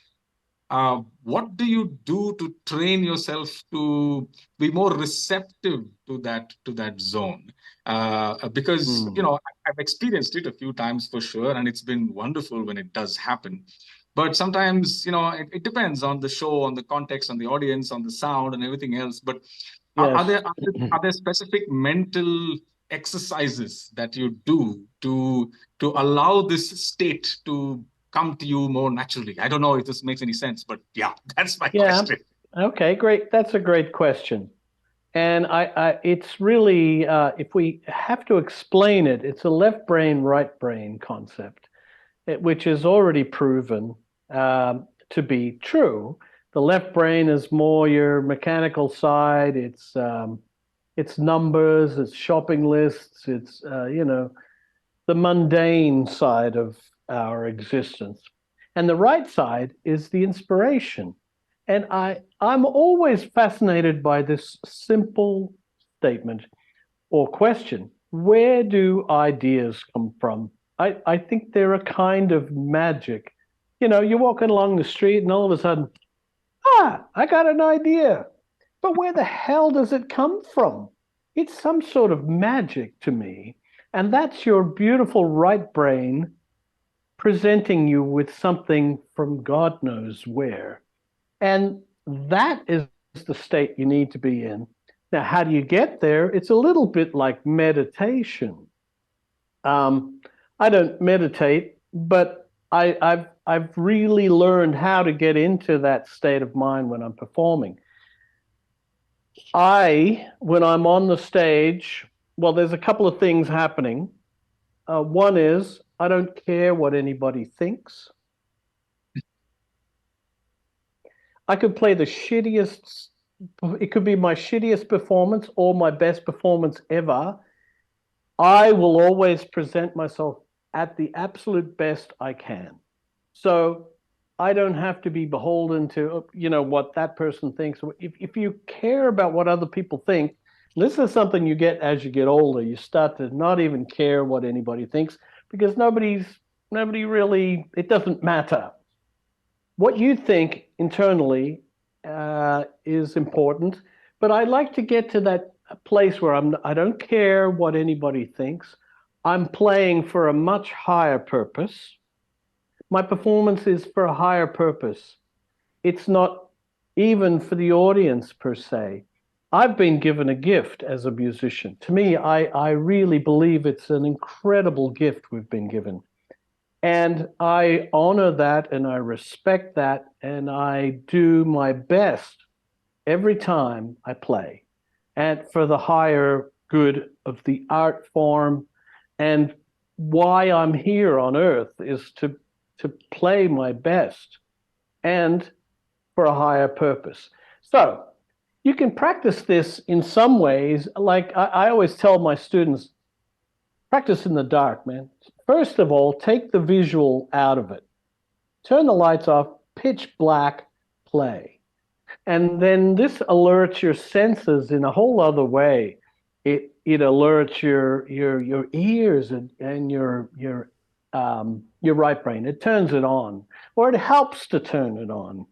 What do you do to train yourself to be more receptive to that zone? Because Mm. I've experienced it a few times for sure, and it's been wonderful when it does happen. But sometimes it depends on the show, on the context, on the audience, on the sound, and everything else. But are, are Yes. there are there, are there specific mental exercises that you do to allow this state to come to you more naturally? I don't know if this makes any sense, but yeah, that's my Yeah. question. Okay, great. That's a great question. And it's really, if we have to explain it, it's a left brain, right brain concept, which is already proven to be true. The left brain is more your mechanical side. It's numbers, it's shopping lists, it's the mundane side of our existence. And the right side is the inspiration. And I'm always fascinated by this simple statement or question. Where do ideas come from? I think they're a kind of magic. You're walking along the street and all of a sudden, I got an idea. But where the hell does it come from? It's some sort of magic to me. And that's your beautiful right brain presenting you with something from God knows where. And that is the state you need to be in. Now, how do you get there? It's a little bit like meditation. Um, I don't meditate, but I've really learned how to get into that state of mind when I'm performing. When I'm on the stage, well, there's a couple of things happening. One is I don't care what anybody thinks. I could play the shittiest, it could be my shittiest performance or my best performance ever. I will always present myself at the absolute best I can. So I don't have to be beholden to, what that person thinks. If you care about what other people think, this is something you get as you get older. You start to not even care what anybody thinks because nobody really, it doesn't matter. What you think internally is important, but I like to get to that place where I don't care what anybody thinks. I'm playing for a much higher purpose. My performance is for a higher purpose. It's not even for the audience per se. I've been given a gift as a musician. To me, I really believe it's an incredible gift we've been given. And I honor that and I respect that and I do my best every time I play and for the higher good of the art form. And why I'm here on earth is to play my best and for a higher purpose. So you can practice this in some ways. Like I always tell my students, practice in the dark, man. First of all, take the visual out of it. Turn the lights off, pitch black, play. And then this alerts your senses in a whole other way. It alerts your ears and your right brain. It turns it on, or it helps to turn it on.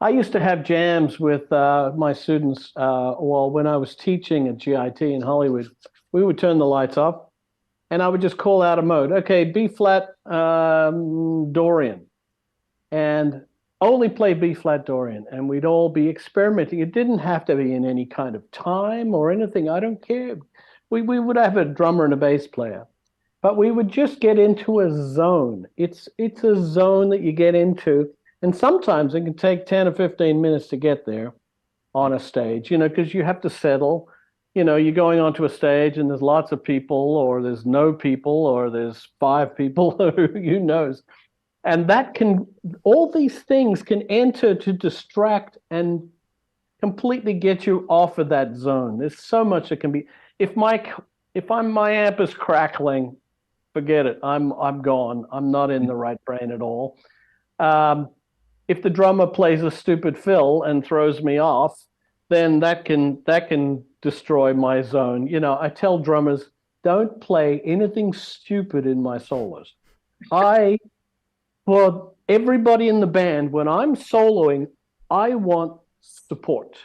I used to have jams with my students. When I was teaching at GIT in Hollywood, we would turn the lights off, and I would just call out a mode. Okay, B flat Dorian, and only play B flat Dorian, and we'd all be experimenting. It didn't have to be in any kind of time or anything. I don't care. We would have a drummer and a bass player, but we would just get into a zone. It's a zone that you get into, and sometimes it can take 10 or 15 minutes to get there on a stage, because you have to settle. You're going onto a stage and there's lots of people, or there's no people, or there's five people, who knows. And all these things can enter to distract and completely get you off of that zone. There's so much that can be. If my amp is crackling, forget it. I'm gone. I'm not in the right brain at all. Um, if the drummer plays a stupid fill and throws me off, then that can destroy my zone. I tell drummers, don't play anything stupid in my solos. For everybody in the band, when I'm soloing, I want support.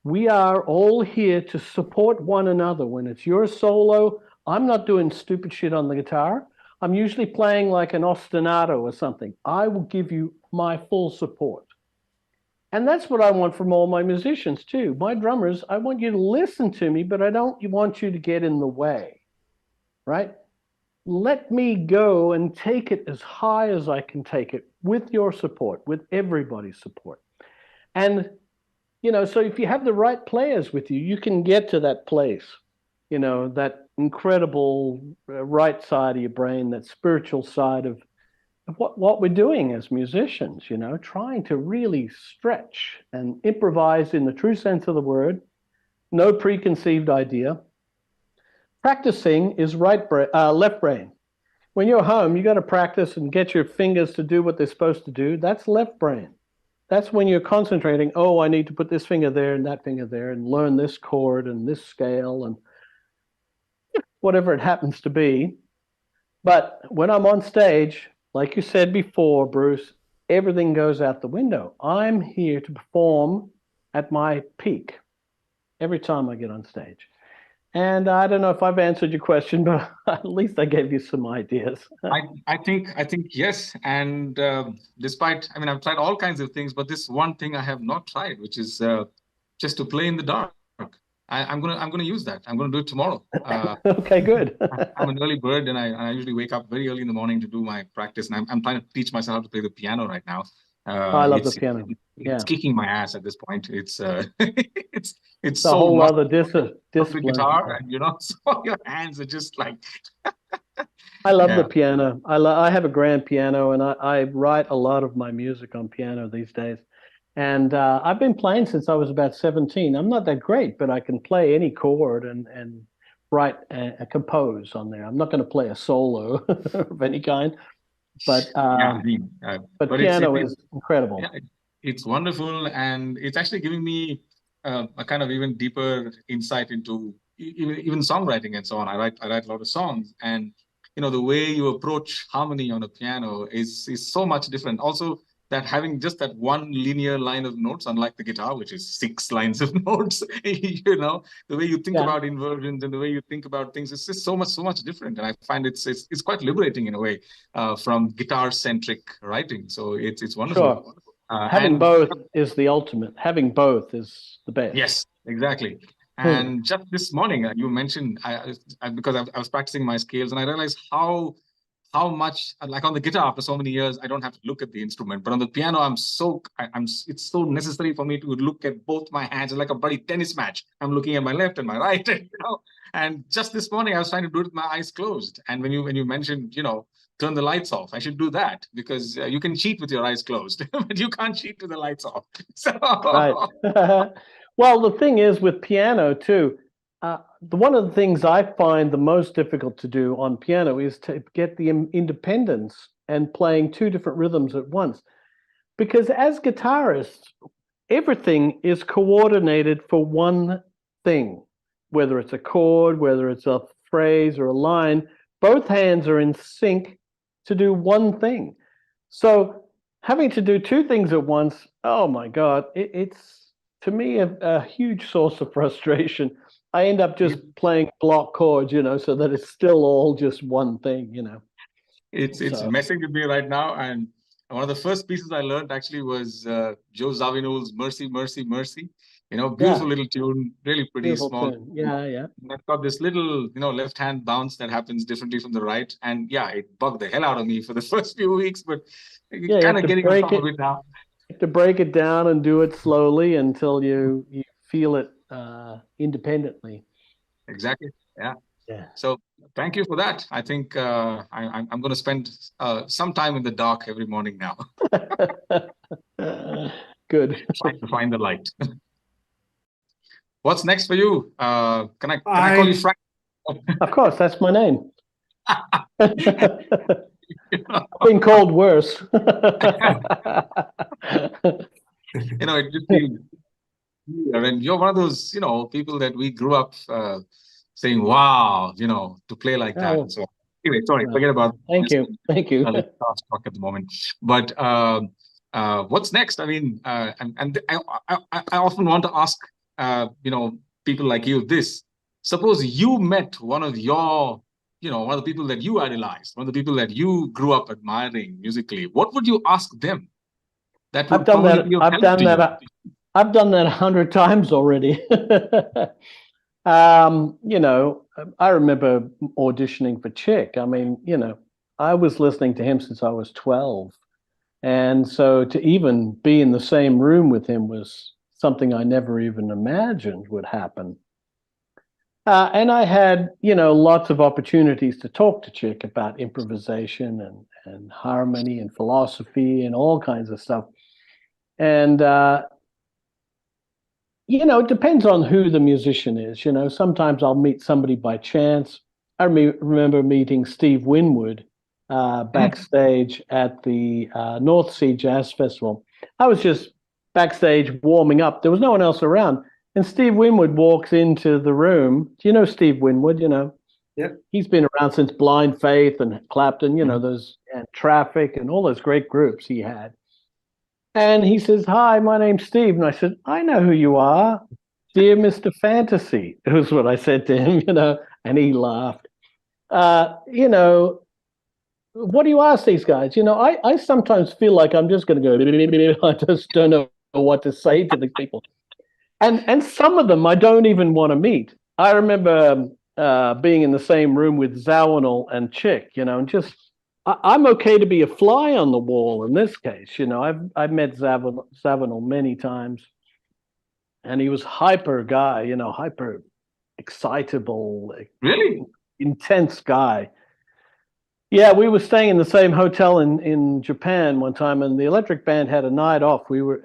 We are all here to support one another. When it's your solo, I'm not doing stupid shit on the guitar. I'm usually playing like an ostinato or something. I will give you my full support. And that's what I want from all my musicians too. My drummers, I want you to listen to me, but I don't want you to get in the way, right? Let me go and take it as high as I can take it with your support, with everybody's support. And, so if you have the right players with you, you can get to that place, that incredible right side of your brain, that spiritual side of what we're doing as musicians, trying to really stretch and improvise in the true sense of the word, no preconceived idea. Practicing is left brain. When you're home, you got to practice and get your fingers to do what they're supposed to do. That's left brain. That's when you're concentrating. Oh, I need to put this finger there and that finger there and learn this chord and this scale and whatever it happens to be. But when I'm on stage, like you said before, Bruce, everything goes out the window. I'm here to perform at my peak every time I get on stage. And I don't know if I've answered your question, but at least I gave you some ideas. I think yes. And despite, I mean, I've tried all kinds of things, but this one thing I have not tried, which is just to play in the dark. I'm gonna use that. I'm gonna do it tomorrow. Okay, good. I'm an early bird, and I usually wake up very early in the morning to do my practice. And I'm trying to teach myself how to play the piano right now. I love the piano. It's kicking my ass at this point. It's it's It's a so whole much other the discipline. guitar, and so your hands are just like. I love the piano. I have a grand piano, and I write a lot of my music on piano these days. And I've been playing since I was about 17. I'm not that great, but I can play any chord and write and compose on there. I'm not going to play a solo of any kind, but but piano is incredible. Yeah, it's wonderful, and it's actually giving me a kind of even deeper insight into even songwriting and so on. I write a lot of songs, and the way you approach harmony on a piano is so much different. Also, that having just that one linear line of notes, unlike the guitar, which is 6 lines of notes, the way you think about inversions and the way you think about things is just so much different. And I find it's quite liberating in a way from guitar-centric writing. So it's wonderful. Sure. Having both is the ultimate. Having both is the best. Yes, exactly. And just this morning, you mentioned, because I was practicing my scales, and I realized how much, like on the guitar, after so many years, I don't have to look at the instrument. But on the piano, it's so necessary for me to look at both my hands. It's like a bloody tennis match. I'm looking at my left and my right, And just this morning, I was trying to do it with my eyes closed. And when you mentioned, turn the lights off, I should do that, because you can cheat with your eyes closed, but you can't cheat with the lights off. So. Right. Well, the thing is with piano too, one of the things I find the most difficult to do on piano is to get the independence and playing 2 different rhythms at once. Because as guitarists, everything is coordinated for one thing, whether it's a chord, whether it's a phrase or a line, both hands are in sync to do one thing. So having to do 2 things at once, oh my God, it's to me a huge source of frustration. I end up just playing block chords, so that it's still all just one thing, It's messing with me right now, and one of the first pieces I learned actually was Joe Zawinul's Mercy, Mercy, Mercy. Beautiful Yeah, little tune, really pretty beautiful small. tune. Yeah, yeah. That's got this little, left hand bounce that happens differently from the right. And yeah, it bugged the hell out of me for the first few weeks, but Yeah, you kind have of to getting on break top of it. it now. You have to break it down and do it slowly until you feel it independently. Exactly. Yeah. Yeah. So thank you for that. I think I'm going to spend some time in the dark every morning now, Good. trying to find the light. What's next for you? Can I call you I Frank? Of course, that's my name. Been called worse. It just feels weird. And you're one of those, people that we grew up saying, wow, to play like that. Oh, And so anyway, sorry, well, forget about thank this. you. Thank you. Let's not talk at the moment. But what's next? I mean, and I often want to ask, people like you this. Suppose you met one of your, one of the people that you idolized, one of the people that you grew up admiring musically. What would you ask them that I've would done probably that. be of I've help done to you? that. I've done that 100 times already. You know, I remember auditioning for Chick. I mean, I was listening to him since I was 12. And so to even be in the same room with him was something I never even imagined would happen. And I had, lots of opportunities to talk to Chick about improvisation and harmony and philosophy and all kinds of stuff. And it depends on who the musician is. Sometimes I'll meet somebody by chance. I remember meeting Steve Winwood backstage at the North Sea Jazz Festival. I was just backstage warming up. There was no one else around. And Steve Winwood walks into the room. Do you know Steve Winwood? Yeah. He's been around since Blind Faith and Clapton, those and Traffic and all those great groups he had. And he says, "Hi, my name's Steve." And I said, "I know who you are. Dear Mr. Fantasy," was what I said to him, and he laughed. What do you ask these guys? I sometimes feel like I'm just going to go, I just don't know what to say to the people. And some of them I don't even want to meet. I remember being in the same room with Zawinul and Chick, and just I'm okay to be a fly on the wall in this case. I've met Zawinul many times, and he was hyper guy, hyper excitable, Really? intense guy. Yeah, we were staying in the same hotel in Japan one time, and the Electric Band had a night off. We were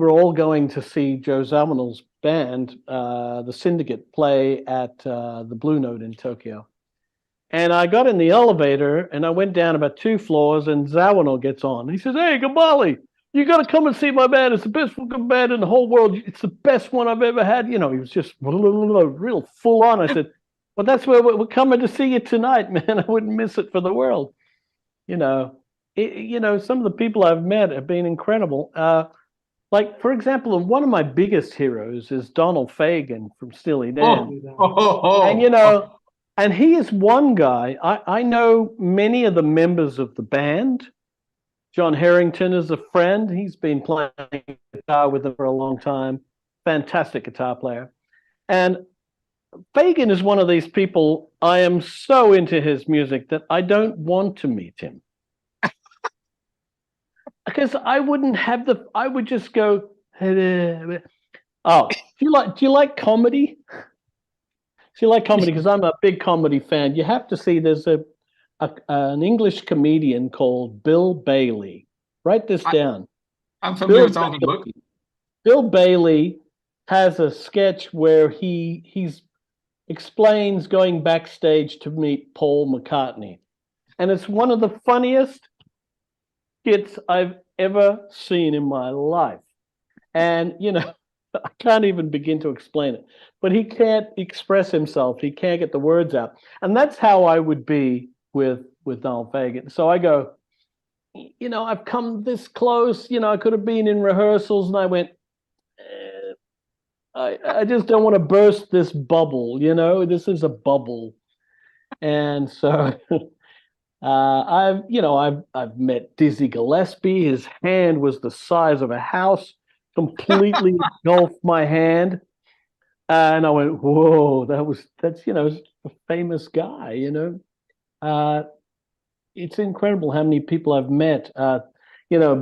all going to see Joe Zawinul's band, the Syndicate, play at the Blue Note in Tokyo. And I got in the elevator and I went down about 2 floors, and Zawinul gets on. He says, "Hey, Gambale, you got to come and see my band. It's the best fucking band in the whole world. It's the best one I've ever had." He was just real full on. I said, "Well, that's where we're coming to see you tonight, man. I wouldn't miss it for the world." Some of the people I've met have been incredible. Like, for example, one of my biggest heroes is Donald Fagen from Steely Dan. And he is one guy. I know many of the members of the band. John Harrington is a friend. He's been playing guitar with them for a long time. Fantastic guitar player. And Fagen is one of these people. I am so into his music that I don't want to meet him. Because I would just go, "Oh, do you like comedy? Do you like comedy?" Because I'm a big comedy fan. You have to see there's an English comedian called Bill Bailey. Write this down. I'm familiar with some of his work. Bill Bailey has a sketch where he explains going backstage to meet Paul McCartney. And it's one of the funniest skits I've ever seen in my life. And, I can't even begin to explain it. But he can't express himself. He can't get the words out. And that's how I would be with Donald Fagen. So I go, I've come this close. I could have been in rehearsals, and I went, I just don't want to burst this bubble. This is a bubble. And so I've met Dizzy Gillespie. His hand was the size of a house, completely engulfed my hand. And I went, whoa, that's a famous guy, it's incredible how many people I've met,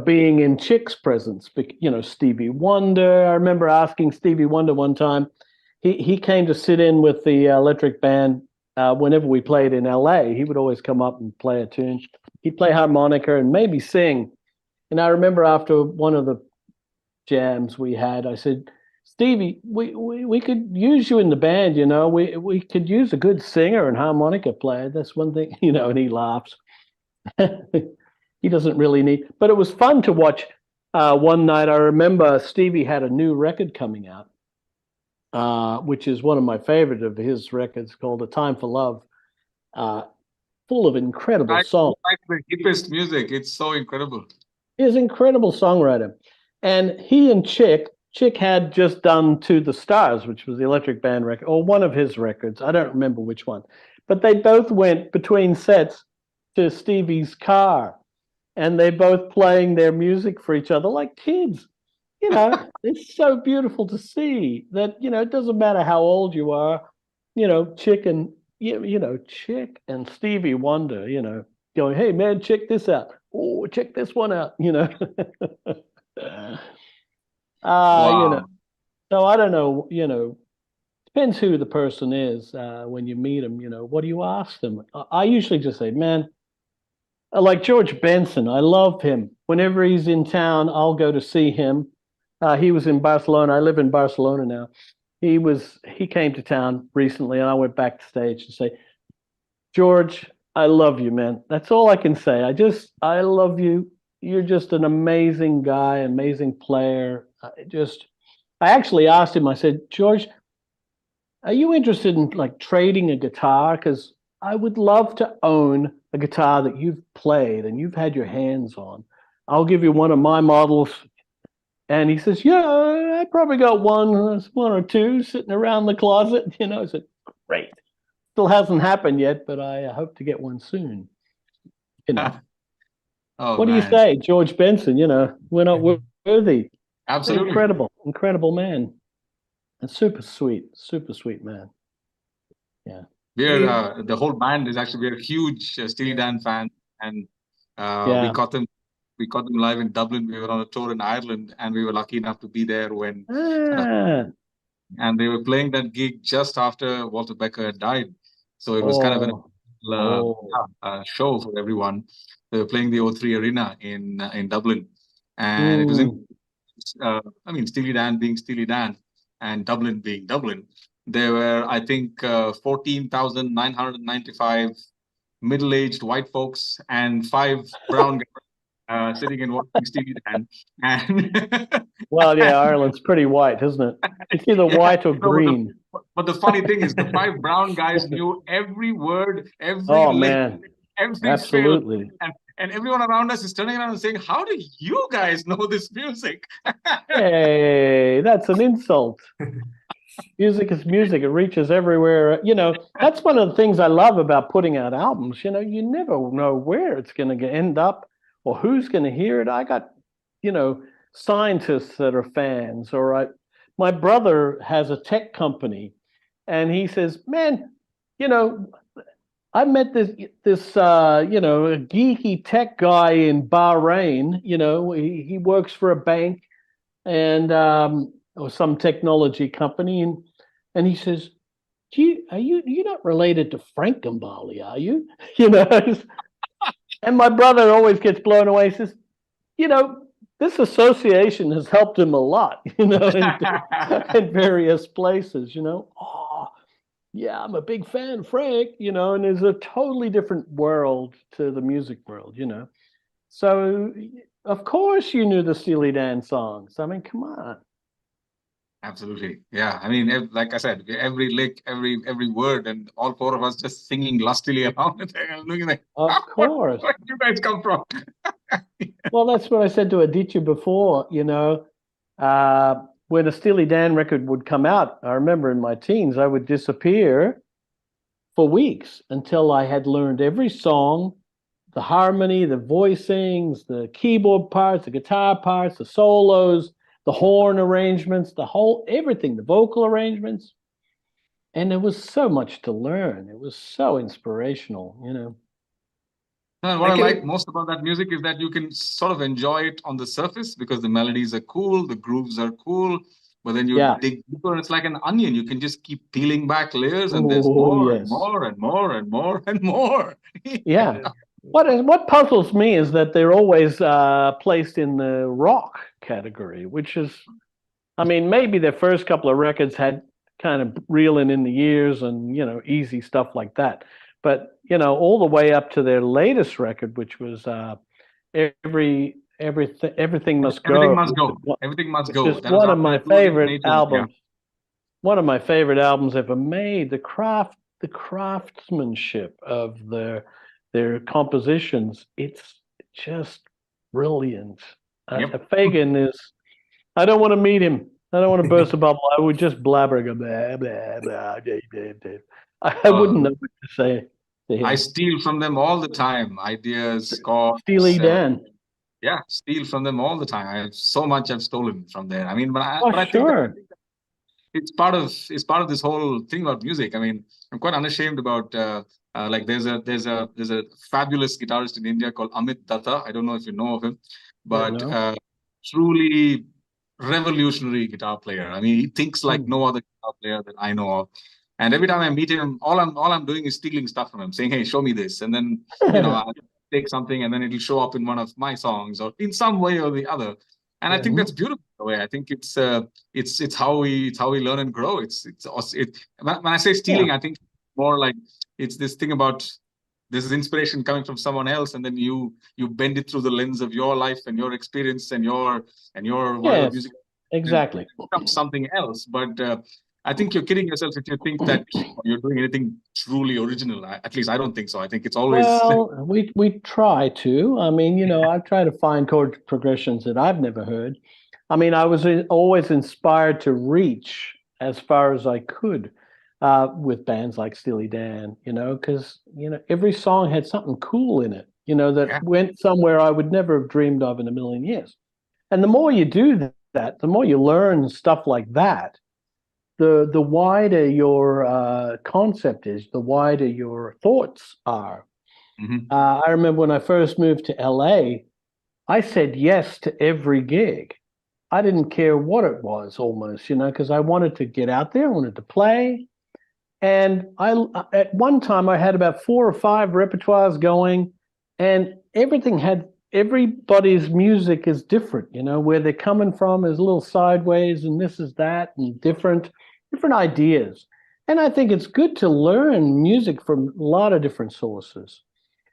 being in Chick's presence, Stevie Wonder. I remember asking Stevie Wonder one time, he came to sit in with the Electric Band whenever we played in LA. He would always come up and play a tune. He'd play harmonica and maybe sing. And I remember after one of the jams we had, I said, Stevie, we could use you in the band, we could use a good singer and harmonica player. That's one thing, and he laughs. He doesn't really need, but it was fun to watch. One night, I remember Stevie had a new record coming out, which is one of my favorite of his records, called "A Time for Love," full of incredible songs. Like the hippest music, it's so incredible. He's an incredible songwriter, and he and Chick had just done "To the Stars," which was the Electric Band record, or one of his records. I don't remember which one, but they both went between sets to Stevie's car, and they're both playing their music for each other like kids. It's so beautiful to see that, it doesn't matter how old you are, Chick and Chick and Stevie Wonder, going, hey man, check this out. Oh, check this one out, Wow. So I don't know, depends who the person is when you meet them, what do you ask them? I usually just say, man, like George Benson, I love him. Whenever he's in town, I'll go to see him. He was in Barcelona. I live in Barcelona now. He came to town recently, and I went backstage to say, George, I love you, man. That's all I can say. I love you. You're just an amazing guy, amazing player. I actually asked him, I said, George, are you interested in like trading a guitar? Because I would love to own a guitar that you've played and you've had your hands on. I'll give you one of my models. And he says, yeah, I probably got one or two sitting around the closet. I said, great. Still hasn't happened yet, but I hope to get one soon. Oh, what do you man. say, George Benson? We're not worthy. Absolutely. Incredible man. And super sweet man. Yeah. We're the whole band is actually, we're huge Steely Dan fans, and we caught them live in Dublin. We were on a tour in Ireland, and we were lucky enough to be there when and they were playing that gig just after Walter Becker had died. So it was kind of a show for everyone. They were playing the O3 Arena in Dublin, and it was Steely Dan being Steely Dan and Dublin being Dublin. There were, I think, 14,995 middle-aged white folks and 5 brown guys sitting and watching Steely Dan. And well, yeah, Ireland's pretty white, isn't it? It's either white or green. But the funny thing is, the 5 brown guys knew every word, every lick, every absolutely. And everyone around us is turning around and saying, how do you guys know this music? Hey, that's an insult. Music is music. It reaches everywhere. That's one of the things I love about putting out albums. You never know where it's going to end up or who's going to hear it. I got, scientists that are fans. My brother has a tech company, and he says, man, I met this a geeky tech guy in Bahrain. He works for a bank and or some technology company, and he says, you're not related to Frank Gambale, are you? And my brother always gets blown away. He says, this association has helped him a lot, in various places. Oh, yeah, I'm a big fan, Frank, and there's a totally different world to the music world, So, of course, you knew the Steely Dan songs. I mean, come on. Absolutely. Yeah. I mean, like I said, every lick, every word, and all 4 of us just singing lustily along. Looking like, of course. Where did you guys come from? Well, that's what I said to Aditya before, when a Steely Dan record would come out. I remember in my teens, I would disappear for weeks until I had learned every song the harmony, the voicings, the keyboard parts, the guitar parts, the solos, the horn arrangements, everything, the vocal arrangements. And there was so much to learn. It was so inspirational, you know. And what I like most about that music is that you can sort of enjoy it on the surface because the melodies are cool, the grooves are cool, but then you dig deeper and it's like an onion. You can just keep peeling back layers and there's more and more and more and more and more. Yeah. What puzzles me is that they're always placed in the rock category, which is, I mean, maybe their first couple of records had kind of reeling in the years and, you know, easy stuff like that. But, you know, all the way up to their latest record, which was Everything Must Go. Everything Must Go. Everything Must Go. That is one of my favorite albums. One of my favorite albums ever made. The craftsmanship of their compositions, it's just brilliant. Fagan is, I don't want to meet him. I don't want to burst a bubble. I would just blabber, go blah, blah, blah, blah. I wouldn't know what to say to him. I steal from them all the time. Ideas, chords. Steely Dan. Yeah, steal from them all the time. I have so much I've stolen from there. I mean, but I think that it's part of this whole thing about music. I mean, I'm quite unashamed about like there's a fabulous guitarist in India called Amit Datta. I don't know if you know of him, but truly revolutionary guitar player. I mean, he thinks like no other guitar player that I know of. And every time I meet him, all I'm doing is stealing stuff from him, saying, "Hey, show me this," and then I'll take something, and then it'll show up in one of my songs or in some way or the other. And I think that's beautiful. The way I think it's how we learn and grow. When I say stealing, I think more like it's this thing about this is inspiration coming from someone else, and then you bend it through the lens of your life and your experience and your world of music. Exactly. Becomes something else, but I think you're kidding yourself if you think that you're doing anything truly original. At least I don't think so. I think it's always we try to. I mean, I try to find chord progressions that I've never heard. I mean, I was always inspired to reach as far as I could with bands like Steely Dan, because every song had something cool in it, that went somewhere I would never have dreamed of in a million years. And the more you do that, the more you learn stuff like that, the wider your concept is, the wider your thoughts are. I remember when I first moved to LA, I said yes to every gig. I didn't care what it was, almost, because I wanted to get out there, I wanted to play. And at one time I had about 4 or 5 repertoires going, and everybody's music is different, where they're coming from is a little sideways, and this is that, and different ideas. And I think it's good to learn music from a lot of different sources.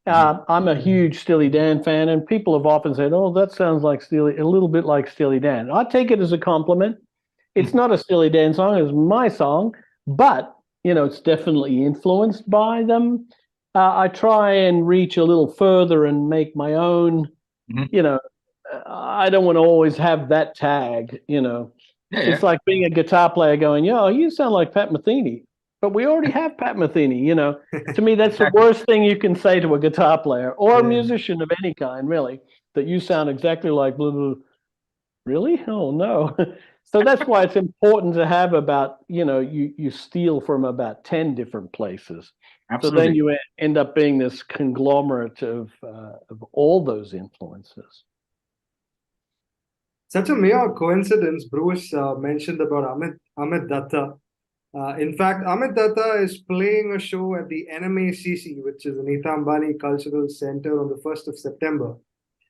I'm a huge Steely Dan fan, and people have often said, "Oh, that sounds like a little bit like Steely Dan." I take it as a compliment. It's not a Steely Dan song; it's my song, but it's definitely influenced by them. I try and reach a little further and make my own. I don't want to always have that tag. It's like being a guitar player going, "Yo, you sound like Pat Metheny." But we already have Pat Metheny, To me, that's the worst thing you can say to a guitar player or a musician of any kind, really, that you sound exactly like blah, blah. Really? Oh, no. So that's why it's important to have about, you steal from about 10 different places. Absolutely. So then you end up being this conglomerate of all those influences. Such a mere coincidence, Bruce mentioned about Amit Datta. In fact, Amit Datta is playing a show at the NMACC, which is the Nita Ambani Cultural Center, on the 1st of September.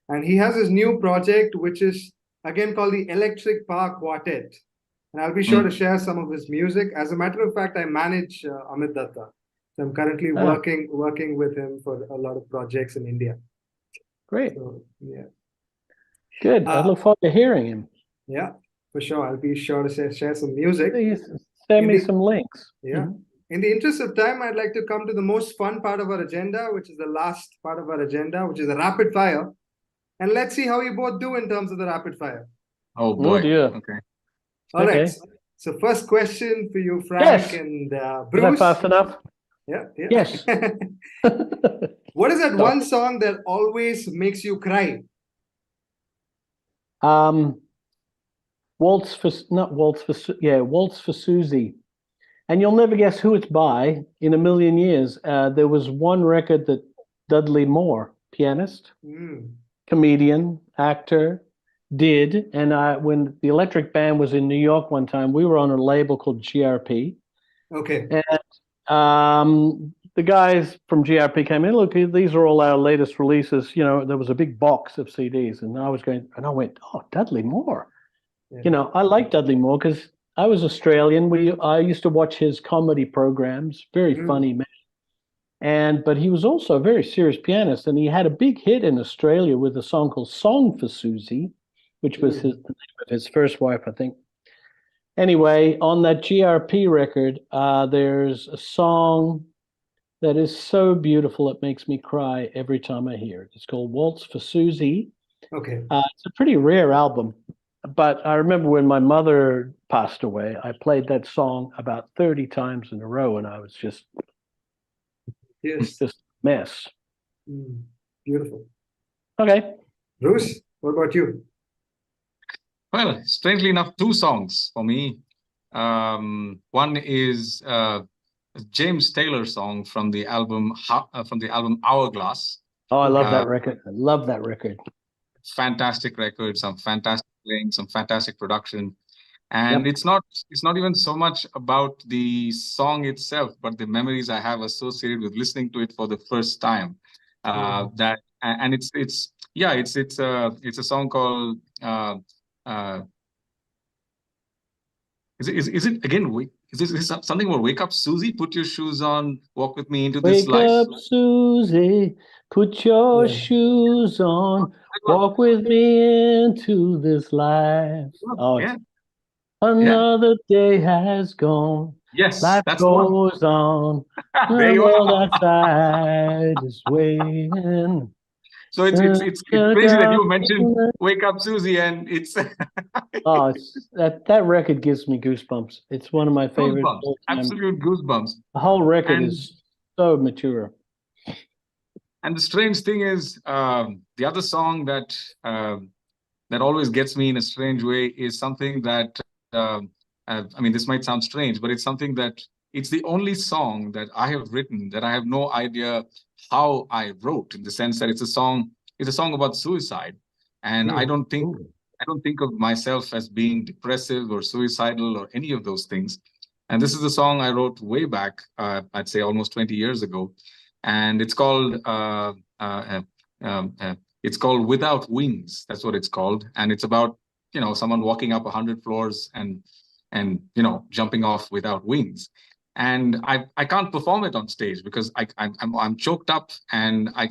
And he has his new project, which is again called the Electric Park Quartet. And I'll be sure to share some of his music. As a matter of fact, I manage Amit Datta. So I'm currently working with him for a lot of projects in India. Great. So, yeah. Good. I look forward to hearing him. Yeah, for sure. I'll be sure to share some music. Please send me some links. Yeah. In the interest of time, I'd like to come to the most fun part of our agenda, which is the last part of our agenda, which is the rapid fire. And let's see how you both do in terms of the rapid fire. Oh, boy. Oh, dear. Okay. All right. So first question for you, Frank and Bruce. Is that fast enough? Yeah. Yes. What is that So- one song that always makes you cry? Waltz for Susie. And you'll never guess who it's by in a million years. There was one record that Dudley Moore, pianist, comedian, actor, did. And when the Electric Band was in New York one time, we were on a label called GRP. Okay. And the guys from GRP came in, look, these are all our latest releases. You know, there was a big box of CDs, and I went, oh, Dudley Moore. Yeah. You know, I like Dudley Moore because I was Australian. I used to watch his comedy programs, very funny man. But he was also a very serious pianist, and he had a big hit in Australia with a song called "Song for Susie," which was the name of his first wife, I think. Anyway, on that GRP record, there's a song that is so beautiful it makes me cry every time I hear it. It's called "Waltz for Susie." Okay. It's a pretty rare album. But I remember when my mother passed away, I played that song about 30 times in a row, and I was just a mess. Beautiful. Okay. Bruce, what about you? Well, strangely enough, two songs for me. One is a James Taylor song from the album Hourglass. Oh, I love that record. I love that record. Fantastic record, some fantastic playing, some fantastic production. And it's not even so much about the song itself, but the memories I have associated with listening to it for the first time. It's a song called is it again, is this something about wake up Susie, put your shoes on, walk with me into this life? Wake up, Susie, put your shoes on, walk with me into this life. Another day has gone. Yes, life that's goes on. There The you world are. outside is waiting. So it's crazy that you mentioned "Wake Up, Susie," and it's that record gives me goosebumps. It's one of my favorite. Absolute goosebumps. The whole record is so mature. And the strange thing is, the other song that always gets me in a strange way is something that I mean, this might sound strange, but it's something that it's the only song that I have written that I have no idea how I wrote, in the sense that it's a song about suicide. And I don't think of myself as being depressive or suicidal or any of those things. And this is a song I wrote way back, I'd say almost 20 years ago. And it's called Without Wings. That's what it's called. And it's about, someone walking up 100 floors and jumping off without wings. And I can't perform it on stage because I'm choked up, and I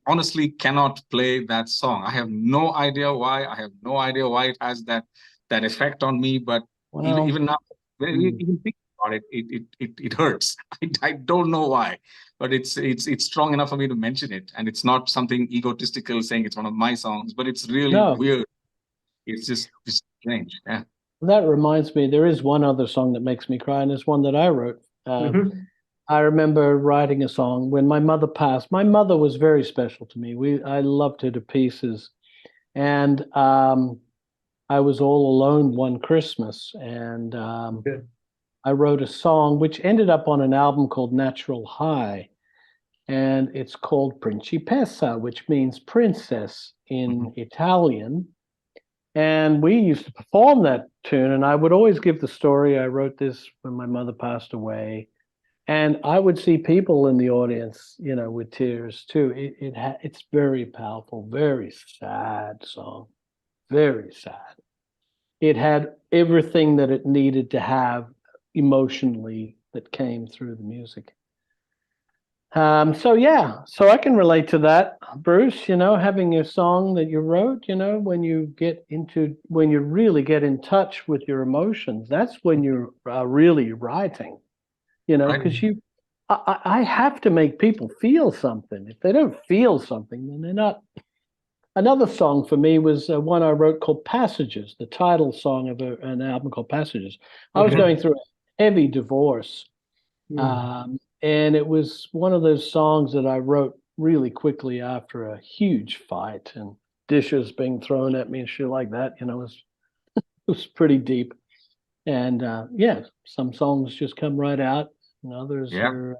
honestly cannot play that song. I have no idea why. I have no idea why it has that effect on me. But even now, even thinking about it, it hurts. I don't know why, but it's strong enough for me to mention it. And it's not something egotistical saying it's one of my songs, but it's really weird. It's just strange. Yeah. That reminds me, there is one other song that makes me cry, and it's one that I wrote. I remember writing a song when my mother passed. My mother was very special to me. I loved her to pieces. And I was all alone one Christmas, and I wrote a song which ended up on an album called Natural High. And it's called Principessa, which means princess in Italian. And we used to perform that tune, and I would always give the story. I wrote this when my mother passed away, and I would see people in the audience, with tears too. It's very powerful, very sad song, very sad. It had everything that it needed to have emotionally that came through the music. So I can relate to that, Bruce, having a song that you wrote, when you really get in touch with your emotions, that's when you're really writing, because I have to make people feel something. If they don't feel something, then they're not. Another song for me was one I wrote called Passages, the title song of an album called Passages. I was going through a heavy divorce. And it was one of those songs that I wrote really quickly after a huge fight and dishes being thrown at me and shit like that. You know, it was pretty deep. And yeah, some songs just come right out, and others Yeah. are.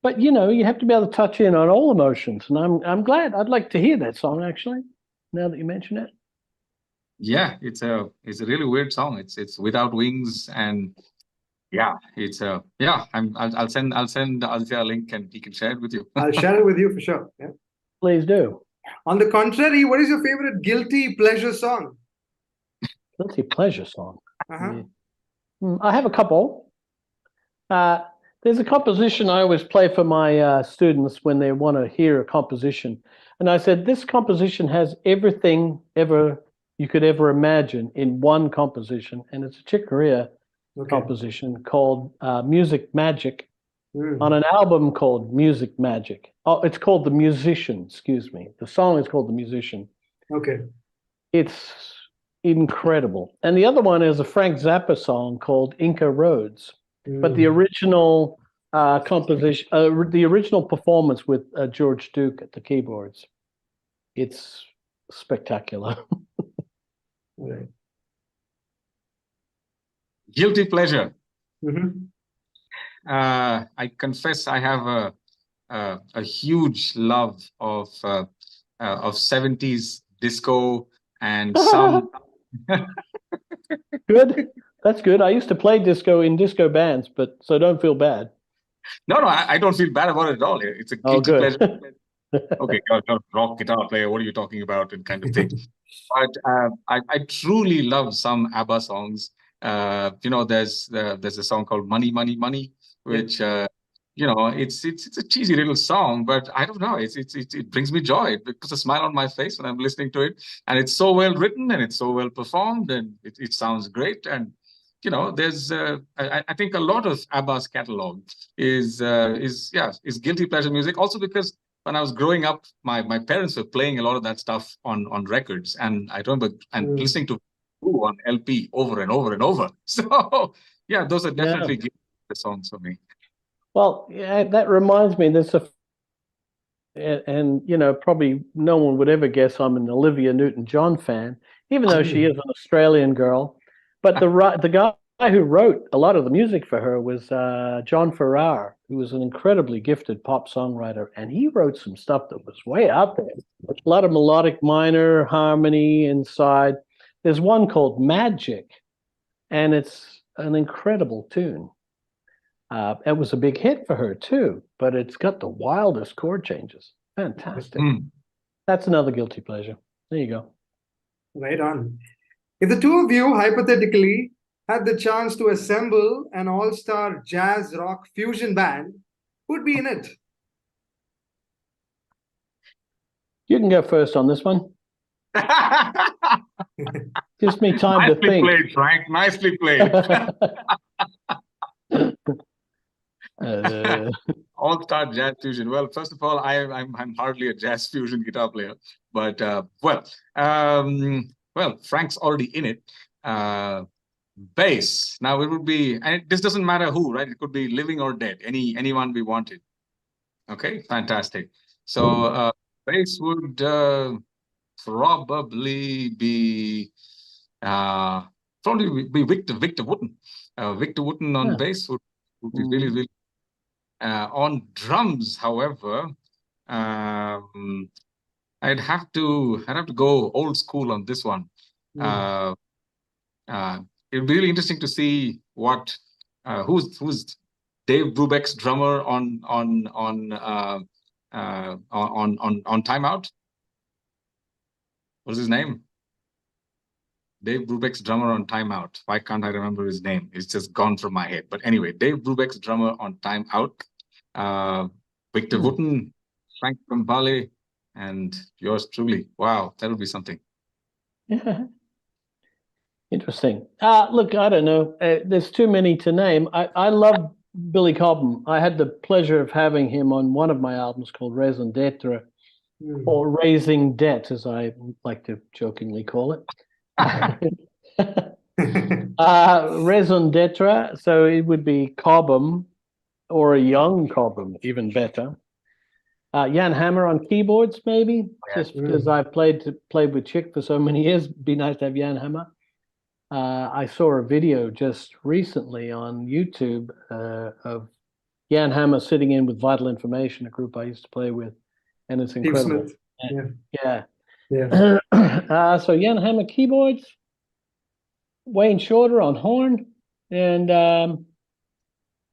But you know, you have to be able to touch in on all emotions, and I'm glad. I'd like to hear that song actually. Now that you mention it. Yeah, it's a really weird song. It's without wings, and yeah, it's yeah. I'll send Aditya a link and he can share it with you. I'll share it with you for sure. Yeah. Please do. On the contrary, what is your favorite guilty pleasure song? Guilty pleasure song. Uh-huh. I have a couple. There's a composition I always play for my students when they want to hear a composition. And I said, this composition has everything you could ever imagine in one composition. And it's a Chick Corea composition called Music Magic on an album called Music Magic. Oh, it's called The Musician, excuse me. The song is called The Musician. Okay. It's incredible. And the other one is a Frank Zappa song called Inca Roads. But the original composition, the original performance with George Duke at the keyboards, it's spectacular. Right. Guilty pleasure. Mm-hmm. I confess I have a huge love of 70s disco and some. Good. That's good. I used to play disco in disco bands, but so don't feel bad. No, I don't feel bad about it at all. It's a guilty good. pleasure. Okay, you're a rock guitar player. What are you talking about? And kind of thing. But I truly love some ABBA songs. You know, there's a song called "Money, Money, Money," which you know, it's a cheesy little song, but I don't know. It brings me joy. It puts a smile on my face when I'm listening to it, and it's so well written and it's so well performed, and it sounds great. And you know, there's I think a lot of ABBA's catalog is guilty pleasure music. Also because when I was growing up, my parents were playing a lot of that stuff on records, and I remember listening to on LP over and over and over. So yeah, those are definitely guilty pleasure songs for me. Well, yeah, that reminds me. And you know, probably no one would ever guess I'm an Olivia Newton-John fan, even though she is an Australian girl. But the guy who wrote a lot of the music for her was John Farrar, who was an incredibly gifted pop songwriter, and he wrote some stuff that was way out there. A lot of melodic minor harmony inside. There's one called Magic, and it's an incredible tune. It was a big hit for her too, but it's got the wildest chord changes. Fantastic. That's another guilty pleasure. There you go. Right on. If the two of you hypothetically had the chance to assemble an all-star jazz rock fusion band, who'd be in it? You can go first on this one. Gives me time to think. Nicely played, Frank. Nicely played. All-star jazz fusion. Well, first of all, I'm hardly a jazz fusion guitar player, but well, Frank's already in it. Bass. Now it would be, and this doesn't matter who, right? It could be living or dead. Anyone we wanted. Okay, fantastic. So bass would probably be Victor Wooten. Victor Wooten on bass would be really, really. On drums, however, I'd have to go old school on this one. It would be really interesting to see what who's Dave Brubeck's drummer on Time Out. What's his name? Dave Brubeck's drummer on Time Out. Why can't I remember his name? It's just gone from my head. But anyway, Dave Brubeck's drummer on Time Out. Victor Wooten, Frank Gambale, and yours truly. Wow, that would be something. Yeah. Interesting. Look, I don't know. There's too many to name. I love Billy Cobham. I had the pleasure of having him on one of my albums called Raison d'Etre, or Raising Debt, as I like to jokingly call it. Raison d'Etre. So it would be Cobham, or a young Cobham, even better. Jan Hammer on keyboards, maybe, just because I've played with Chick for so many years. Be nice to have Jan Hammer. I saw a video just recently on YouTube of Jan Hammer sitting in with Vital Information, a group I used to play with, and it's Steve incredible. Smith. Yeah. Yeah. So Jan Hammer keyboards, Wayne Shorter on horn, and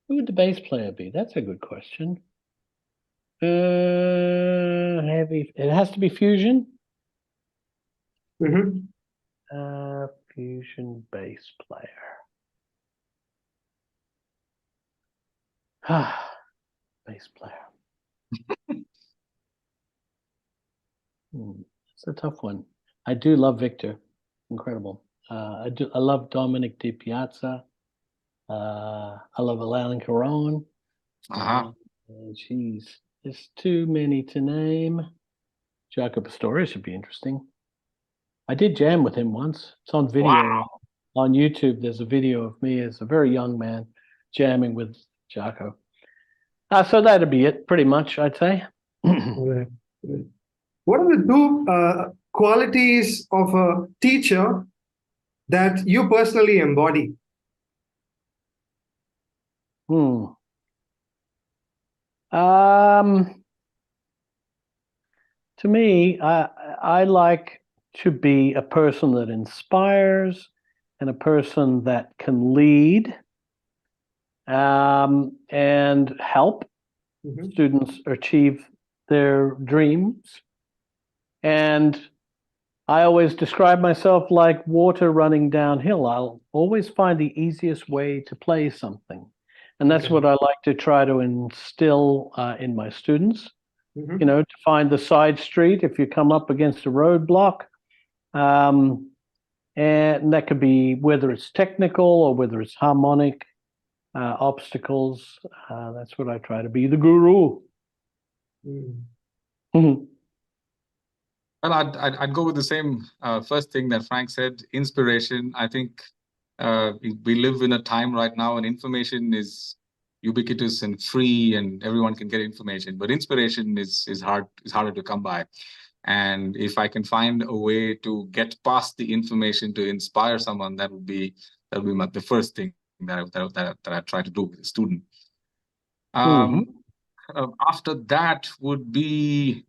who would the bass player be? That's a good question. Heavy. It has to be fusion. Fusion bass player. Bass player. It's a tough one. I do love Victor. Incredible. I love Dominic Di Piazza. I love Alain Caron. Geez, there's too many to name. Jaco Pastorius should be interesting. I did jam with him once. It's on video on YouTube. There's a video of me as a very young man jamming with Jaco. So that'd be it, pretty much, I'd say. What are the two qualities of a teacher that you personally embody? To me, I like to be a person that inspires and a person that can lead and help students achieve their dreams. And I always describe myself like water running downhill. I'll always find the easiest way to play something. And that's what I like to try to instill in my students. You know, to find the side street if you come up against a roadblock. And that could be whether it's technical or whether it's harmonic obstacles. That's what I try to be, the guru. Well, I'd go with the same first thing that Frank said, inspiration. I think we live in a time right now and information is ubiquitous and free and everyone can get information, but inspiration is harder to come by. And if I can find a way to get past the information to inspire someone, that'll be the first thing that I try to do with a student. After that would be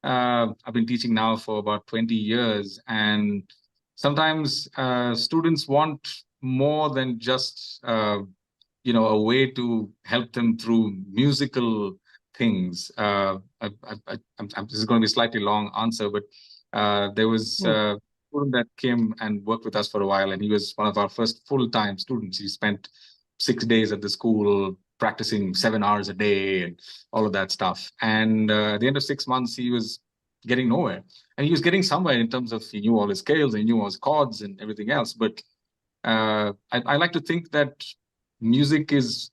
I've been teaching now for about 20 years, and sometimes students want more than just a way to help them through musical things. This is going to be a slightly long answer, but there was a student that came and worked with us for a while, and he was one of our first full-time students. He spent 6 days at the school practicing 7 hours a day and all of that stuff. And at the end of 6 months, he was getting nowhere. And he was getting somewhere in terms of he knew all his scales, and he knew all his chords and everything else. But I like to think that music is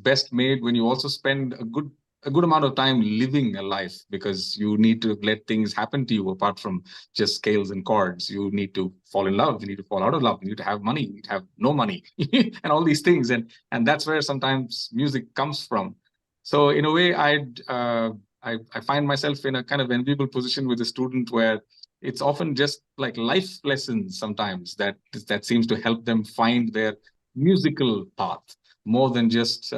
best made when you also spend a good amount of time living a life, because you need to let things happen to you apart from just scales and chords. You need to fall in love, you need to fall out of love, you need to have money, you need to have no money, and all these things. And that's where sometimes music comes from. So in a way, I find myself in a kind of enviable position with a student where it's often just like life lessons sometimes that seems to help them find their musical path more than just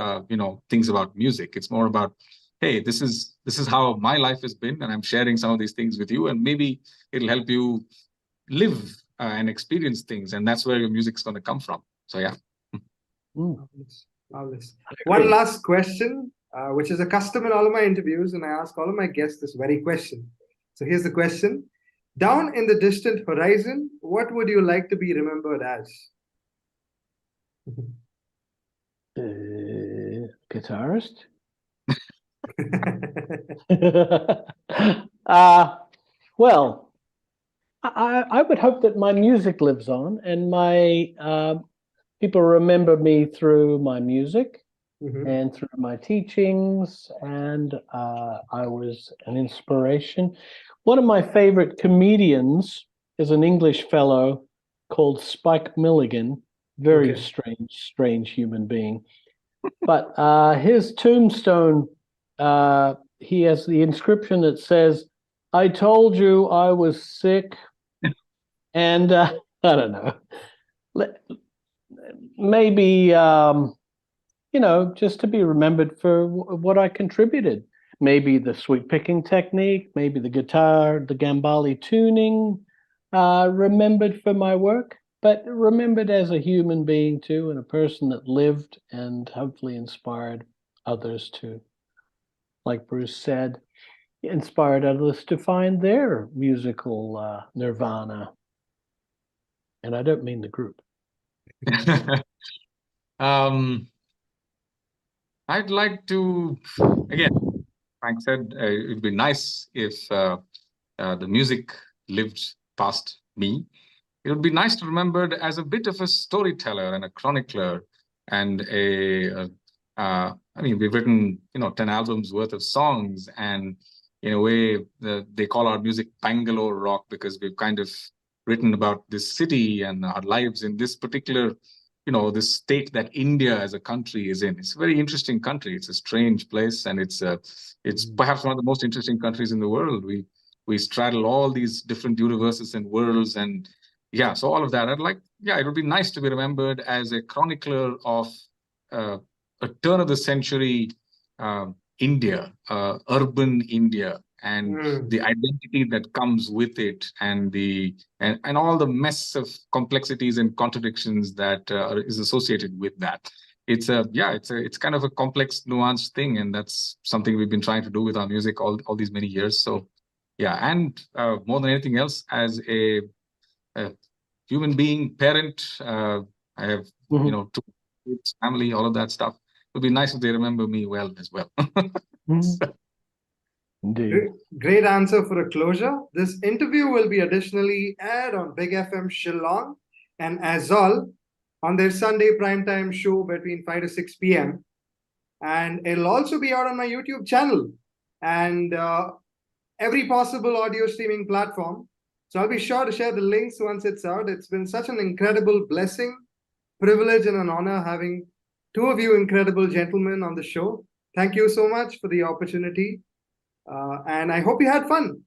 things about music. It's more about, hey, this is how my life has been, and I'm sharing some of these things with you, and maybe it'll help you live and experience things, and that's where your music's going to come from. So yeah. Marvelous. One last question, which is a custom in all of my interviews, and I ask all of my guests this very question. So here's the question. Down in the distant horizon, what would you like to be remembered as? Guitarist. Well, I would hope that my music lives on, and my people remember me through my music and through my teachings, and I was an inspiration. One of my favorite comedians is an English fellow called Spike Milligan. Very strange human being. But his tombstone he has the inscription that says, "I told you I was sick," and I don't know. Maybe just to be remembered for what I contributed. Maybe the sweep picking technique, maybe the guitar, the Gambale tuning, remembered for my work, but remembered as a human being too, and a person that lived and hopefully inspired others to, like Bruce said, inspired others to find their musical nirvana. And I don't mean the group. I'd like to, again, Frank said it'd be nice if the music lived past me. It would be nice to remember it as a bit of a storyteller and a chronicler and I mean, we've written, 10 albums worth of songs, and in a way, they call our music Bangalore rock because we've kind of written about this city and our lives in this particular, this state that India as a country is in. It's a very interesting country. It's a strange place, and it's perhaps one of the most interesting countries in the world. We straddle all these different universes and worlds, and yeah, so all of that. It would be nice to be remembered as a chronicler of a turn of the century India, urban India, and the identity that comes with it, and and all the mess of complexities and contradictions that is associated with that. It's kind of a complex, nuanced thing, and that's something we've been trying to do with our music all these many years. So yeah, and more than anything else, as a human being, parent, I have two kids, family, all of that stuff. It would be nice if they remember me well as well. Indeed. Great answer for a closure. This interview will be additionally aired on Big FM Shillong and Azol on their Sunday primetime show between 5 to 6 p.m. And it'll also be out on my YouTube channel and every possible audio streaming platform. So I'll be sure to share the links once it's out. It's been such an incredible blessing, privilege, and an honor having two of you incredible gentlemen on the show. Thank you so much for the opportunity. And I hope you had fun.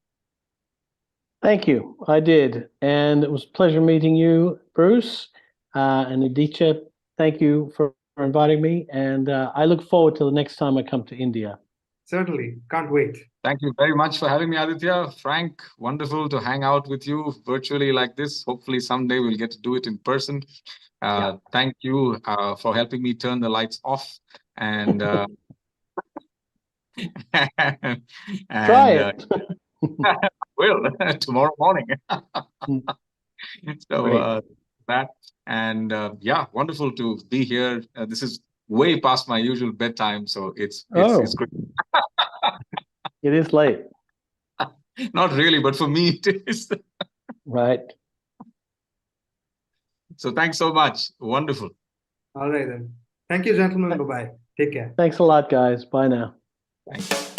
Thank you. I did. And it was a pleasure meeting you, Bruce, and Aditya. Thank you for inviting me. And I look forward to the next time I come to India. Certainly. Can't wait. Thank you very much for having me, Aditya. Frank, wonderful to hang out with you virtually like this. Hopefully someday we'll get to do it in person. Thank you for helping me turn the lights off. And, Try it. Will tomorrow morning. So that, and wonderful to be here. This is way past my usual bedtime, so it's good. It is late. Not really, but for me it is. Right. So thanks so much. Wonderful. All right then. Thank you, gentlemen. Bye-bye. Take care. Thanks a lot, guys. Bye now. Thanks.